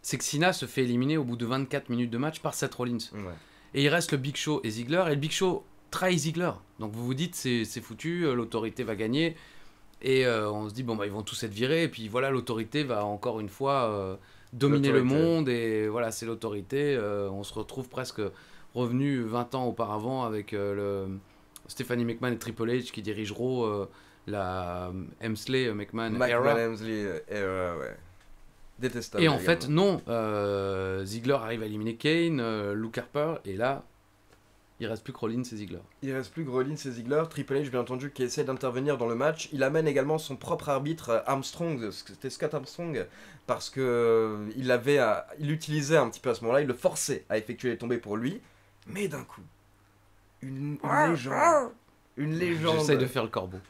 c'est que Cena se fait éliminer au bout de 24 minutes de match par Seth Rollins. Ouais. Et il reste le Big Show et Ziggler, et le Big Show trahit Ziggler. Donc vous vous dites, c'est foutu, l'autorité va gagner. Et on se dit, bon, bah, ils vont tous être virés. Et puis voilà, l'autorité va encore une fois dominer le monde. Et voilà, c'est l'autorité. On se retrouve presque revenu 20 ans auparavant avec Stephanie McMahon et Triple H qui dirigeront la Hemsley McMahon era. Hemsley era, ouais. Détestable. Et en également. fait, non. Ziggler arrive à éliminer Kane, Luke Harper. Et là, il reste plus que Rollins et Ziggler. Il reste plus que Rollins et Ziggler. Triple H, bien entendu, qui essaie d'intervenir dans le match. Il amène également son propre arbitre, Armstrong, c'était Scott Armstrong, parce que il utilisait un petit peu à ce moment-là, il le forçait à effectuer les tombées pour lui. Mais d'un coup, une légende. Une légende. J'essaye de faire le corbeau.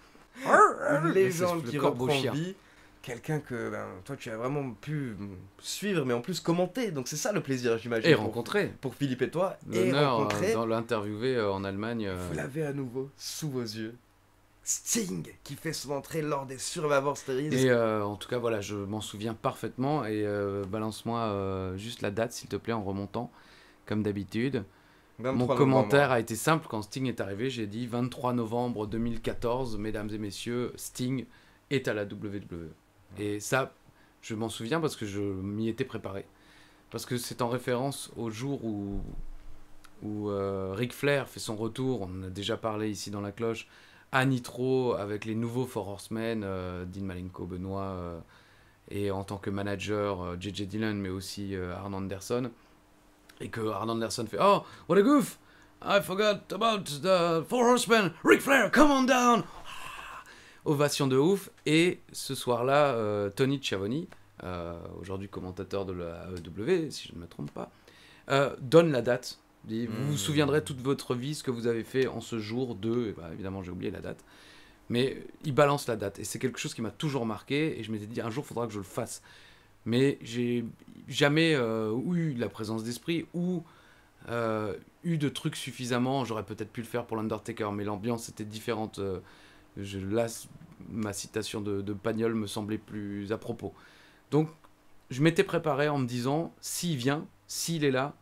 Une légende Le qui corbeau reprend chien. vie. Quelqu'un que toi tu as vraiment pu suivre, mais en plus commenter. Donc c'est ça le plaisir, j'imagine. Et rencontrer. Pour Philippe et toi. Et L'honneur rencontrer. dans l'interviewer en Allemagne. Vous l'avez à nouveau sous vos yeux. Sting qui fait son entrée lors des Survivor Series. Et en tout cas, voilà, je m'en souviens parfaitement. Et balance-moi juste la date, s'il te plaît, en remontant, comme d'habitude. Mon 23 commentaire novembre. a été simple. Quand Sting est arrivé, j'ai dit 23 novembre 2014, mesdames et messieurs, Sting est à la WWE. Et ça, je m'en souviens parce que je m'y étais préparé. Parce que c'est en référence au jour où Ric Flair fait son retour, on en a déjà parlé ici dans la cloche, à Nitro avec les nouveaux Four Horsemen, Dean Malenko, Benoit, et en tant que manager, J.J. Dillon, mais aussi Arn Anderson. Et que Arn Anderson fait Oh, what a goof! I forgot about the Four Horsemen! Ric Flair, come on down! Ovation de ouf. Et ce soir-là, Tony Schiavone, aujourd'hui commentateur de la AEW, si je ne me trompe pas, donne la date. Dit, vous vous souviendrez toute votre vie ce que vous avez fait en ce jour de... Et bah, évidemment, j'ai oublié la date. Mais il balance la date. Et c'est quelque chose qui m'a toujours marqué. Et je m'étais dit, un jour, il faudra que je le fasse. Mais j'ai jamais eu la présence d'esprit ou eu de trucs suffisamment. J'aurais peut-être pu le faire pour l'Undertaker, mais l'ambiance était différente. Là, ma citation de Pagnol me semblait plus à propos. Donc, je m'étais préparé en me disant, s'il vient, s'il est là,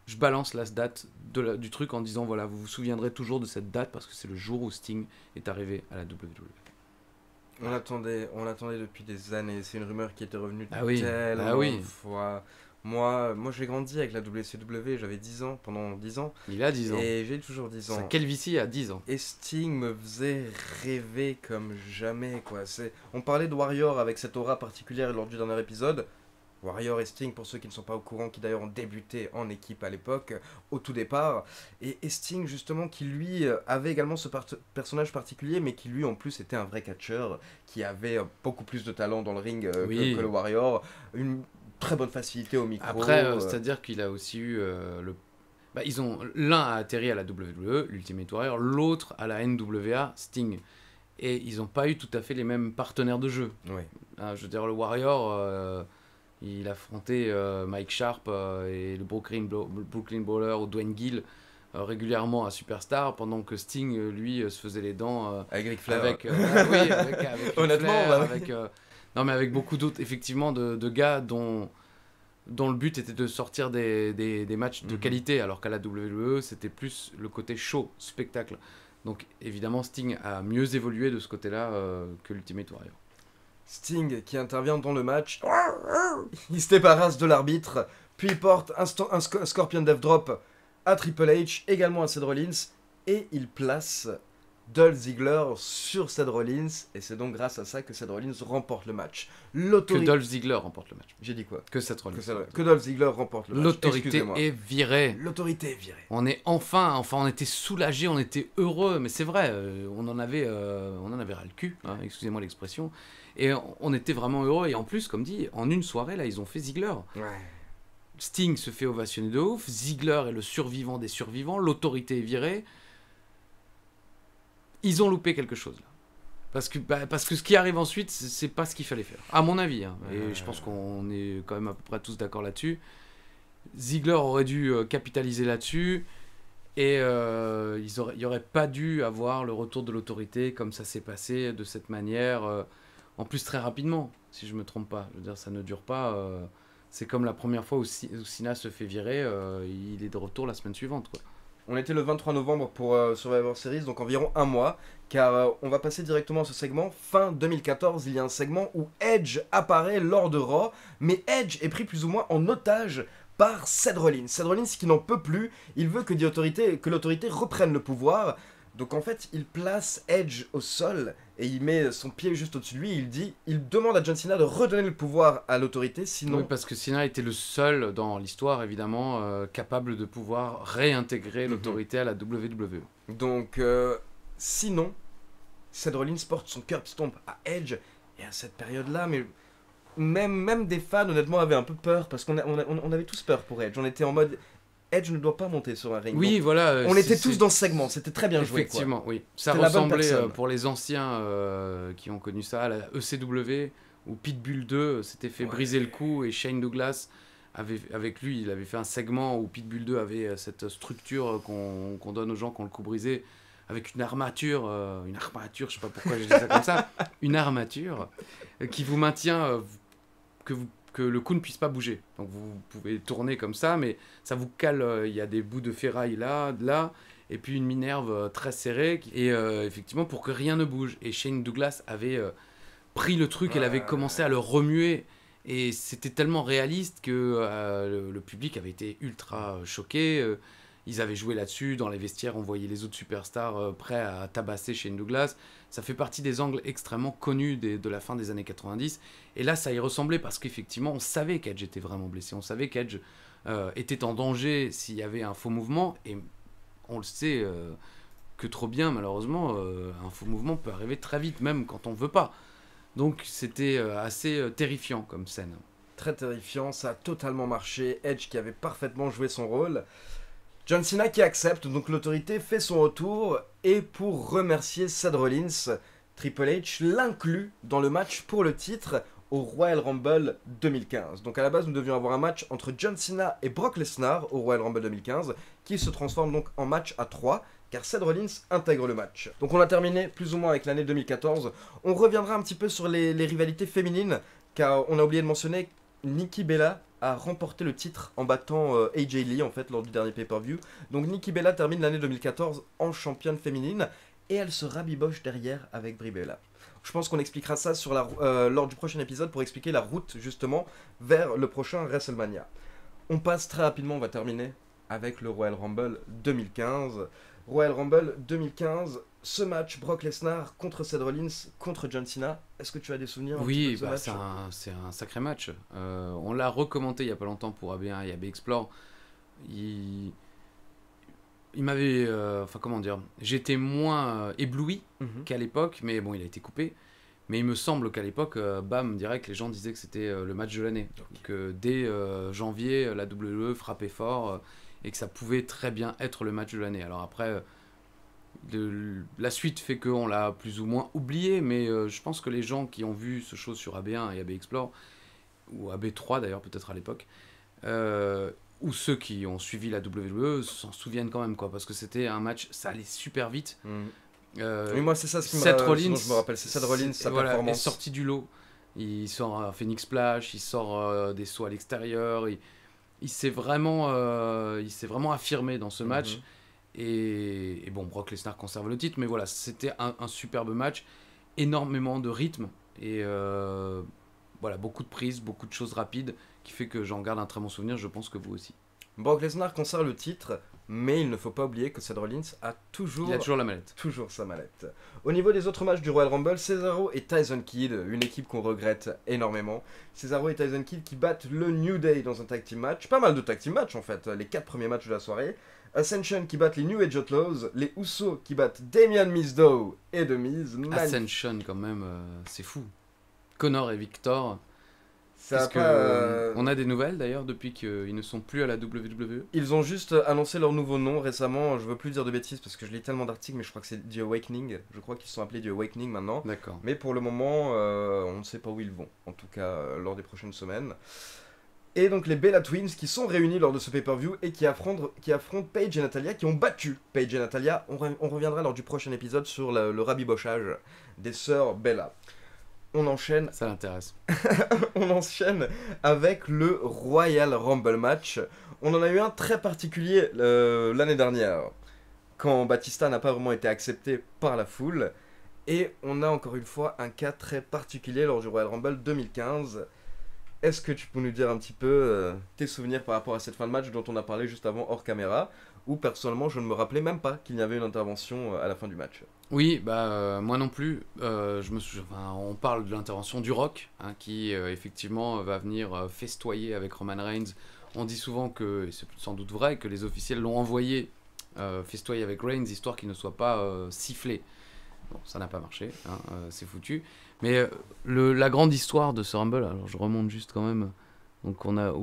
je balance la date du truc en disant, voilà, vous vous souviendrez toujours de cette date parce que c'est le jour où Sting est arrivé à la WWE. On l'attendait depuis des années. C'est une rumeur qui était revenue oui. tellement de fois. Moi, j'ai grandi avec la WCW, j'avais 10 ans, pendant 10 ans. Il a 10 ans. Et j'ai toujours 10 ans. Sa calvitie a 10 ans. Et Sting me faisait rêver comme jamais, quoi. On parlait de Warrior avec cette aura particulière lors du dernier épisode. Warrior et Sting, pour ceux qui ne sont pas au courant, qui d'ailleurs ont débuté en équipe à l'époque, au tout départ. Et Sting, justement, qui lui avait également ce personnage particulier, mais qui lui, en plus, était un vrai catcheur, qui avait beaucoup plus de talent dans le ring que le Warrior. Une très bonne facilité au micro. Après, c'est-à-dire qu'il a aussi eu l'un a atterri à la WWE, l'Ultimate Warrior, l'autre à la NWA, Sting. Et ils n'ont pas eu tout à fait les mêmes partenaires de jeu. Oui. Je veux dire, le Warrior... il affrontait Mike Sharp et le Brooklyn Brawler ou Dwayne Gill régulièrement à Superstar, pendant que Sting, lui, se faisait les dents avec Ric Flair. Avec honnêtement, Flair, non, mais avec beaucoup d'autres, effectivement, de gars dont le but était de sortir des matchs de qualité, alors qu'à la WWE, c'était plus le côté show, spectacle. Donc, évidemment, Sting a mieux évolué de ce côté-là que l'Ultimate Warrior. Sting qui intervient dans le match, il se débarrasse de l'arbitre, puis il porte un Scorpion Death Drop à Triple H, également à Seth Rollins, et il place Dolph Ziggler sur Seth Rollins, et c'est donc grâce à ça que Seth Rollins remporte le match. Que Dolph Ziggler remporte le match. J'ai dit quoi? Que Seth Rollins. Que Dolph Ziggler remporte le match. L'autorité est virée. L'autorité est virée. On est enfin, on était soulagés, on était heureux, mais c'est vrai, on en avait ras le cul, hein, excusez-moi l'expression, et on était vraiment heureux, et en plus, comme dit, en une soirée, là, ils ont fait Ziggler. Ouais. Sting se fait ovationner de ouf, Ziggler est le survivant des survivants, l'autorité est virée. Ils ont loupé quelque chose, là. Parce que ce qui arrive ensuite, c'est pas ce qu'il fallait faire, à mon avis, hein. Et je pense qu'on est quand même à peu près tous d'accord là-dessus. Ziggler aurait dû capitaliser là-dessus, et il n'y aurait pas dû avoir le retour de l'autorité comme ça s'est passé, de cette manière, en plus très rapidement, si je me trompe pas. Je veux dire, ça ne dure pas, c'est comme la première fois où Cena se fait virer, il est de retour la semaine suivante, quoi. On était le 23 novembre pour Survivor Series, donc environ un mois, car on va passer directement à ce segment. Fin 2014, il y a un segment où Edge apparaît lors de Raw, mais Edge est pris plus ou moins en otage par Seth Rollins. Seth Rollins qui n'en peut plus, il veut que l'autorité reprenne le pouvoir. Donc en fait, il place Edge au sol et il met son pied juste au-dessus de lui. Il demande à John Cena de redonner le pouvoir à l'autorité, sinon... Oui, parce que Cena était le seul dans l'histoire, évidemment, capable de pouvoir réintégrer l'autorité à la WWE. Donc, sinon, Seth Rollins porte son curb stomp à Edge, et à cette période-là, mais même des fans, honnêtement, avaient un peu peur, parce qu'on avait tous peur pour Edge. On était en mode... Edge ne doit pas monter sur un ring. Oui, donc, voilà. On était tous dans ce segment, c'était très bien joué. Effectivement, oui. Ça ressemblait, pour les anciens qui ont connu ça, à la ECW, où Pitbull 2 s'était fait briser le cou, et Shane Douglas, avec lui, il avait fait un segment où Pitbull 2 avait cette structure qu'on donne aux gens qui ont le cou brisé, avec une armature, je sais pas pourquoi je dis ça comme ça, une armature qui vous maintient que le cou ne puisse pas bouger. Donc vous pouvez tourner comme ça, mais ça vous cale, il y a des bouts de ferraille là, et puis une minerve très serrée, et effectivement pour que rien ne bouge. Et Shane Douglas avait pris le truc, elle avait commencé à le remuer, et c'était tellement réaliste que le public avait été ultra choqué. Ils avaient joué là-dessus, dans les vestiaires, on voyait les autres superstars prêts à tabasser Shane Douglas. Ça fait partie des angles extrêmement connus de la fin des années 90. Et là, ça y ressemblait parce qu'effectivement, on savait qu'Edge était vraiment blessé. On savait qu'Edge était en danger s'il y avait un faux mouvement. Et on le sait que trop bien, malheureusement, un faux mouvement peut arriver très vite, même quand on ne veut pas. Donc c'était assez terrifiant comme scène. Très terrifiant, ça a totalement marché. Edge qui avait parfaitement joué son rôle. John Cena qui accepte, donc l'autorité fait son retour, et pour remercier Seth Rollins, Triple H l'inclut dans le match pour le titre au Royal Rumble 2015. Donc à la base nous devions avoir un match entre John Cena et Brock Lesnar au Royal Rumble 2015, qui se transforme donc en match à 3, car Seth Rollins intègre le match. Donc on a terminé plus ou moins avec l'année 2014, on reviendra un petit peu sur les rivalités féminines, car on a oublié de mentionner Nikki Bella a remporté le titre en battant AJ Lee en fait lors du dernier pay-per-view. Donc Nikki Bella termine l'année 2014 en championne féminine et elle se rabiboche derrière avec Brie Bella. Je pense qu'on expliquera ça lors du prochain épisode pour expliquer la route justement vers le prochain WrestleMania. On passe très rapidement, on va terminer avec le Royal Rumble 2015. Royal Rumble 2015, ce match Brock Lesnar contre Seth Rollins contre John Cena. Est-ce que tu as des souvenirs Oui, de ce match? C'est un sacré match. On l'a recommandé il n'y a pas longtemps pour AB1 et AB Explore. Il m'avait... comment dire, j'étais moins ébloui qu'à l'époque, mais bon, il a été coupé. Mais il me semble qu'à l'époque, Bam Direct, les gens disaient que c'était le match de l'année. Que dès janvier, la WWE frappait fort et que ça pouvait très bien être le match de l'année. Alors après, la suite fait qu'on l'a plus ou moins oublié, mais je pense que les gens qui ont vu ce show sur AB1 et AB Explore, ou AB3 d'ailleurs peut-être à l'époque, ou ceux qui ont suivi la WWE s'en souviennent quand même, quoi, parce que c'était un match, ça allait super vite. Oui, moi c'est ça ce qui Seth Rollins, je me rappelle, c'est Seth Rollins, sa performance. Est sorti du lot, il sort un Phoenix Splash, il sort des sauts à l'extérieur, il s'est vraiment affirmé dans ce match. Et bon, Brock Lesnar conserve le titre, mais voilà, c'était un superbe match, énormément de rythme et voilà, beaucoup de prises, beaucoup de choses rapides, qui fait que j'en garde un très bon souvenir. Je pense que vous aussi. Brock Lesnar conserve le titre, mais il ne faut pas oublier que Seth Rollins a toujours la mallette. Toujours sa mallette. Au niveau des autres matchs du Royal Rumble, Cesaro et Tyson Kidd, une équipe qu'on regrette énormément. Cesaro et Tyson Kidd qui battent le New Day dans un tag team match. Pas mal de tag team match en fait, les 4 premiers matchs de la soirée. Ascension qui battent les New Age Outlaws, les Usos qui battent Damian Mizdow et The Miz. Ascension quand même, c'est fou. Connor et Victor. On a des nouvelles d'ailleurs depuis qu'ils ne sont plus à la WWE. Ils ont juste annoncé leur nouveau nom récemment. Je veux plus dire de bêtises parce que je lis tellement d'articles, mais je crois que c'est The Awakening. Je crois qu'ils sont appelés The Awakening maintenant. D'accord. Mais pour le moment, on ne sait pas où ils vont. En tout cas, lors des prochaines semaines. Et donc les Bella Twins qui sont réunis lors de ce pay-per-view et qui affrontent Paige et Natalya, qui ont battu Paige et Natalya. On reviendra lors du prochain épisode sur le rabibochage des sœurs Bella. On enchaîne. Ça l'intéresse. On enchaîne avec le Royal Rumble match. On en a eu un très particulier l'année dernière, quand Batista n'a pas vraiment été accepté par la foule. Et on a encore une fois un cas très particulier lors du Royal Rumble 2015. Est-ce que tu peux nous dire un petit peu tes souvenirs par rapport à cette fin de match dont on a parlé juste avant hors caméra, où personnellement je ne me rappelais même pas qu'il y avait une intervention à la fin du match. Oui, moi non plus. On parle de l'intervention du Rock, hein, qui effectivement va venir festoyer avec Roman Reigns. On dit souvent que, et c'est sans doute vrai, que les officiels l'ont envoyé festoyer avec Reigns, histoire qu'il ne soit pas sifflé. Bon, ça n'a pas marché, hein, c'est foutu. Mais la grande histoire de ce Rumble, alors je remonte juste quand même. Donc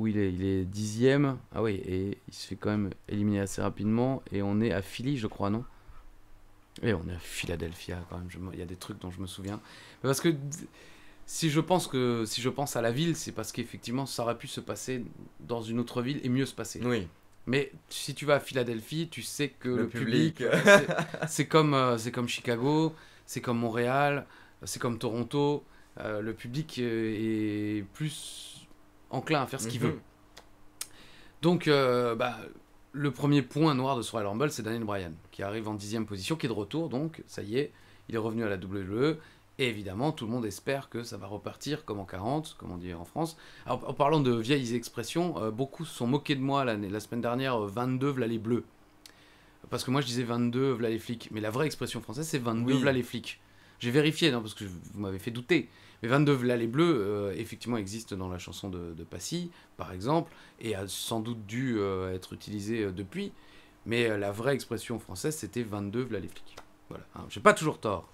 il est 10e. Ah oui, et il se fait quand même éliminer assez rapidement. Et on est à Philly, je crois, non ? Et on est à Philadelphia quand même. Il y a des trucs dont je me souviens. Mais parce que si je pense à la ville, c'est parce qu'effectivement ça aurait pu se passer dans une autre ville et mieux se passer. Oui. Mais si tu vas à Philadelphie, tu sais que Le le public, public. c'est comme Chicago, c'est comme Montréal, c'est comme Toronto. Le public est plus enclin à faire ce qu'il veut. Donc, le premier point noir de ce Royal Rumble, c'est Daniel Bryan, qui arrive en 10e position, qui est de retour, donc ça y est, il est revenu à la WWE. Et évidemment, tout le monde espère que ça va repartir comme en 40, comme on dit en France. Alors, en parlant de vieilles expressions, beaucoup se sont moqués de moi la semaine dernière, 22 v'là les bleus. Parce que moi je disais 22 v'là les flics. Mais la vraie expression française, c'est 22 Oui. v'là les flics. J'ai vérifié, non, parce que vous m'avez fait douter. Mais 22 v'là les bleus, effectivement, existe dans la chanson de Passy, par exemple, et a sans doute dû être utilisé depuis. Mais la vraie expression française, c'était 22 v'là les flics. Voilà, hein, j'ai pas toujours tort.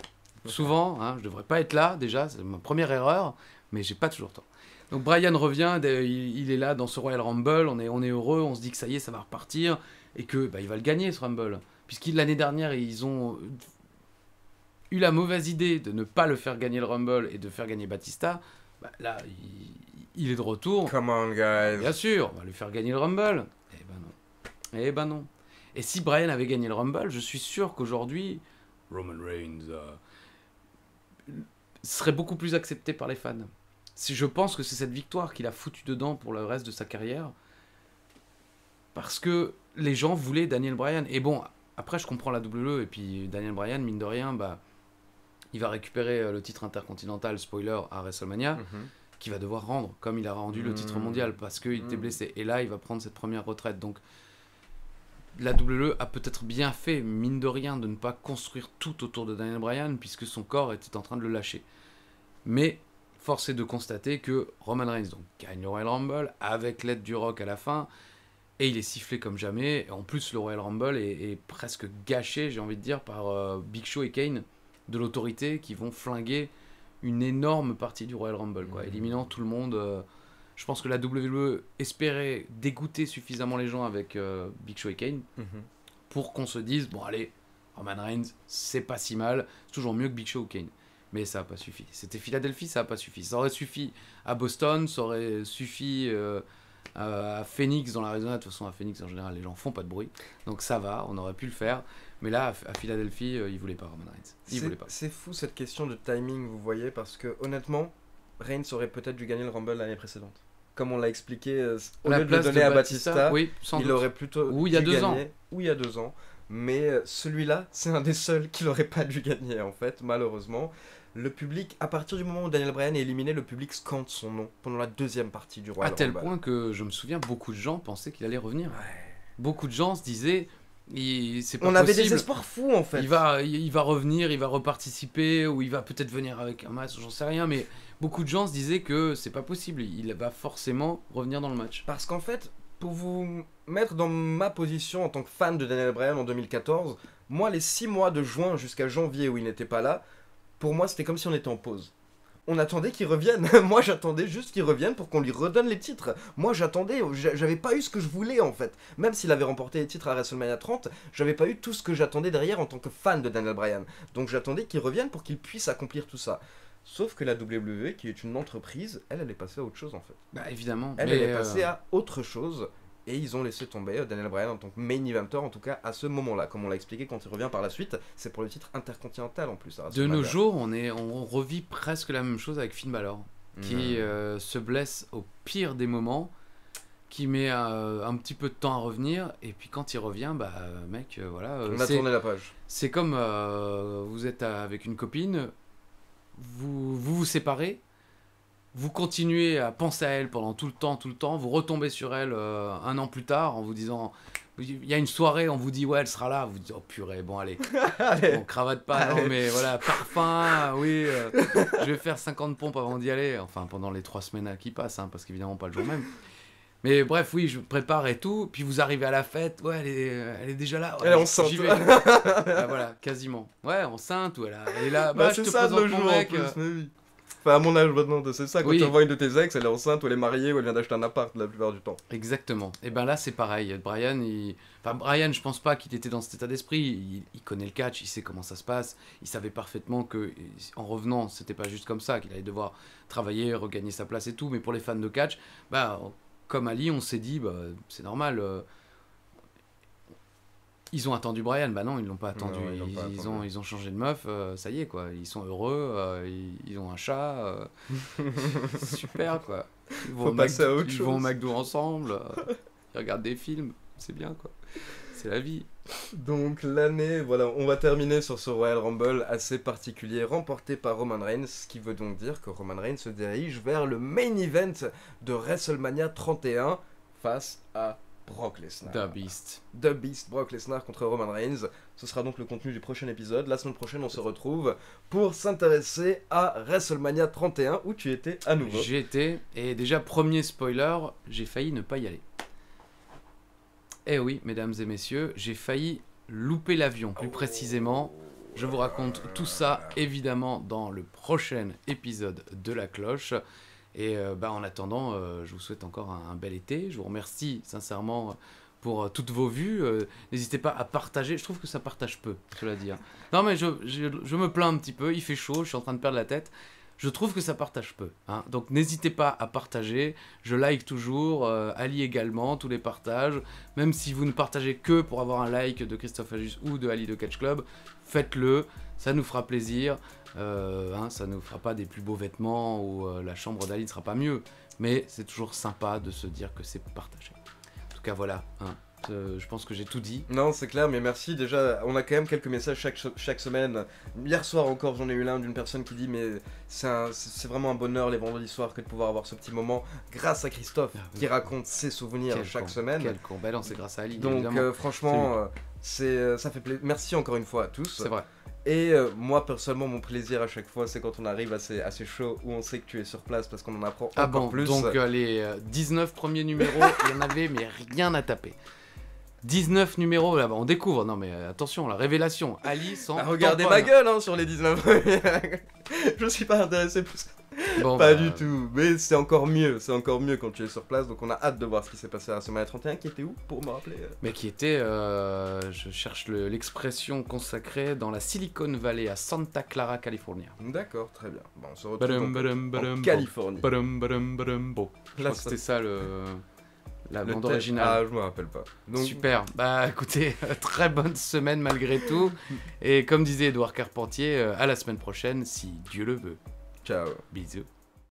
Souvent, hein, je devrais pas être là déjà, c'est ma première erreur, mais j'ai pas toujours tort. Donc Bryan revient, il est là dans ce Royal Rumble, on est heureux, on se dit que ça y est, ça va repartir, et que il va le gagner ce Rumble. Puisqu'il l'année dernière, ils ont eu la mauvaise idée de ne pas le faire gagner le Rumble et de faire gagner Batista. Là, il est de retour. Come on, guys. Bien sûr, on va lui faire gagner le Rumble. Eh ben non. Eh ben non. Et si Bryan avait gagné le Rumble, je suis sûr qu'aujourd'hui, Roman Reigns serait beaucoup plus accepté par les fans. Je pense que c'est cette victoire qu'il a foutu dedans pour le reste de sa carrière. Parce que les gens voulaient Daniel Bryan. Et bon, après, je comprends la WWE. Et puis, Daniel Bryan, mine de rien, il va récupérer le titre intercontinental, spoiler, à WrestleMania, qu'il va devoir rendre, comme il a rendu le titre mondial, parce qu'il était blessé. Et là, il va prendre cette première retraite. Donc, la WWE a peut-être bien fait, mine de rien, de ne pas construire tout autour de Daniel Bryan, puisque son corps était en train de le lâcher. Mais force est de constater que Roman Reigns donc, gagne le Royal Rumble, avec l'aide du Rock à la fin, et il est sifflé comme jamais. Et en plus, le Royal Rumble est presque gâché, j'ai envie de dire, par Big Show et Kane, de l'autorité, qui vont flinguer une énorme partie du Royal Rumble, quoi, éliminant tout le monde. Je pense que la WWE espérait dégoûter suffisamment les gens avec Big Show et Kane pour qu'on se dise, bon allez, Roman Reigns, c'est pas si mal, c'est toujours mieux que Big Show ou Kane. Mais ça n'a pas suffi. C'était Philadelphie, ça n'a pas suffi. Ça aurait suffi à Boston, ça aurait suffi à Phoenix dans l'Arizona. De toute façon, à Phoenix, en général, les gens font pas de bruit. Donc ça va, on aurait pu le faire. Mais là, à Philadelphie, ils voulaient pas Roman Reigns. Ils voulaient pas. C'est fou cette question de timing, vous voyez, parce que honnêtement, Reigns aurait peut-être dû gagner le Rumble l'année précédente. Comme on l'a expliqué, au lieu de le donner à Batista, oui, il aurait plutôt ou il y a dû 2 ans. gagner, ou il y a 2 ans. Mais celui-là, c'est un des seuls qu'il n'aurait pas dû gagner, en fait, malheureusement. Le public, à partir du moment où Daniel Bryan est éliminé, le public scande son nom pendant la deuxième partie du Royal Rumble. À tel point que je me souviens, beaucoup de gens pensaient qu'il allait revenir. Ouais. Beaucoup de gens se disaient, c'est pas possible. On avait des espoirs fous en fait. Il va revenir, il va reparticiper, ou il va peut-être venir avec un match, j'en sais rien, mais beaucoup de gens se disaient que c'est pas possible, il va forcément revenir dans le match. Parce qu'en fait, pour vous mettre dans ma position en tant que fan de Daniel Bryan en 2014, moi les 6 mois de juin jusqu'à janvier où il n'était pas là, pour moi, c'était comme si on était en pause. On attendait qu'il revienne. Moi, j'attendais juste qu'il revienne pour qu'on lui redonne les titres. Moi, j'attendais. J'avais pas eu ce que je voulais, en fait. Même s'il avait remporté les titres à WrestleMania 30, j'avais pas eu tout ce que j'attendais derrière en tant que fan de Daniel Bryan. Donc, j'attendais qu'il revienne pour qu'il puisse accomplir tout ça. Sauf que la WWE, qui est une entreprise, elle est passée à autre chose, en fait. Bah, évidemment. Elle est passée à autre chose. Et ils ont laissé tomber Daniel Bryan en tant que main eventer, en tout cas à ce moment-là. Comme on l'a expliqué quand il revient par la suite, c'est pour le titre intercontinental en plus. De nos jours, on revit presque la même chose avec Finn Balor, qui se blesse au pire des moments, qui met un petit peu de temps à revenir, et puis quand il revient, mec, voilà. On a tourné la page. C'est comme vous êtes avec une copine, vous séparez. Vous continuez à penser à elle pendant tout le temps, vous retombez sur elle 1 an plus tard en vous disant, il y a une soirée, on vous dit ouais elle sera là, vous dites oh purée, bon allez, bon, cravate pas, allez. Non mais voilà, parfum, oui, je vais faire 50 pompes avant d'y aller, enfin pendant les 3 semaines qui passent, hein, parce qu'évidemment pas le jour même. Mais bref, oui, je prépare et tout, puis vous arrivez à la fête, ouais elle est déjà là, ouais, elle est enceinte. J'y vais. Voilà, quasiment. Ouais, enceinte, ou elle est là, je te ça, présente mon mec. Enfin, à mon âge maintenant, c'est ça, quand tu revois une de tes ex, elle est enceinte, ou elle est mariée, ou elle vient d'acheter un appart la plupart du temps. Exactement. Et ben là, c'est pareil. Brian, je pense pas qu'il était dans cet état d'esprit. Il connaît le catch, il sait comment ça se passe. Il savait parfaitement que, en revenant, c'était pas juste comme ça, qu'il allait devoir travailler, regagner sa place et tout. Mais pour les fans de catch, comme Ali, on s'est dit, c'est normal. Ils ont attendu Brian, bah non, ils l'ont pas attendu. Non, ils l'ont pas attendu. Ils ont changé de meuf, ça y est quoi. Ils sont heureux, ils ont un chat. Super quoi. Ils Faut passer à autre ils vont au chose. McDo ensemble, ils regardent des films, c'est bien quoi. C'est la vie. Donc l'année, voilà, on va terminer sur ce Royal Rumble assez particulier remporté par Roman Reigns, ce qui veut donc dire que Roman Reigns se dirige vers le main event de WrestleMania 31 face à Brock Lesnar. The Beast. The Beast, Brock Lesnar contre Roman Reigns. Ce sera donc le contenu du prochain épisode. La semaine prochaine, on se retrouve pour s'intéresser à WrestleMania 31 où tu étais à nouveau. J'y étais, et déjà premier spoiler, j'ai failli ne pas y aller. Eh oui, mesdames et messieurs, j'ai failli louper l'avion, plus précisément. Je vous raconte tout ça, évidemment, dans le prochain épisode de La Cloche. Et en attendant, je vous souhaite encore un bel été. Je vous remercie sincèrement pour toutes vos vues. N'hésitez pas à partager. Je trouve que ça partage peu, cela dit. Hein. Non, mais je me plains un petit peu. Il fait chaud, je suis en train de perdre la tête. Je trouve que ça partage peu. Hein. Donc n'hésitez pas à partager. Je like toujours. Ali également, tous les partages. Même si vous ne partagez que pour avoir un like de Christophe Ajus ou de Ali de Catch Club, faites-le. Ça nous fera plaisir. Ça ne fera pas des plus beaux vêtements ou la chambre d'Ali ne sera pas mieux. Mais c'est toujours sympa de se dire que c'est partagé. En tout cas, voilà. Hein. Je pense que j'ai tout dit. Non, c'est clair, mais merci. Déjà, on a quand même quelques messages chaque semaine. Hier soir encore, j'en ai eu l'un d'une personne qui dit mais c'est vraiment un bonheur les vendredis soirs que de pouvoir avoir ce petit moment grâce à Christophe qui raconte ses souvenirs chaque semaine. Quel con. Ben non, c'est grâce à Ali. Donc franchement, ça fait plaisir. Merci encore une fois à tous. C'est vrai. Et moi personnellement mon plaisir à chaque fois c'est quand on arrive à ces shows où on sait que tu es sur place parce qu'on en apprend encore plus. Donc les 19 premiers numéros, il y en avait mais rien à taper. 19 numéros là-bas, on découvre, non mais attention, la révélation, Ali sans regardez ma gueule hein, sur les 19 je suis pas intéressé plus. Bon, pas du tout, mais c'est encore mieux quand tu es sur place, donc on a hâte de voir ce qui s'est passé à la semaine 31, qui était où pour me rappeler Mais qui était, je cherche l'expression consacrée dans la Silicon Valley à Santa Clara, Californie. D'accord, très bien, bon, on se retrouve en Californie. Bon, je crois que c'était ça la bande originale. Ah, je me rappelle pas. Donc... Super, bah écoutez, très bonne semaine malgré tout, et comme disait Édouard Carpentier, à la semaine prochaine si Dieu le veut. Ciao. Bisous.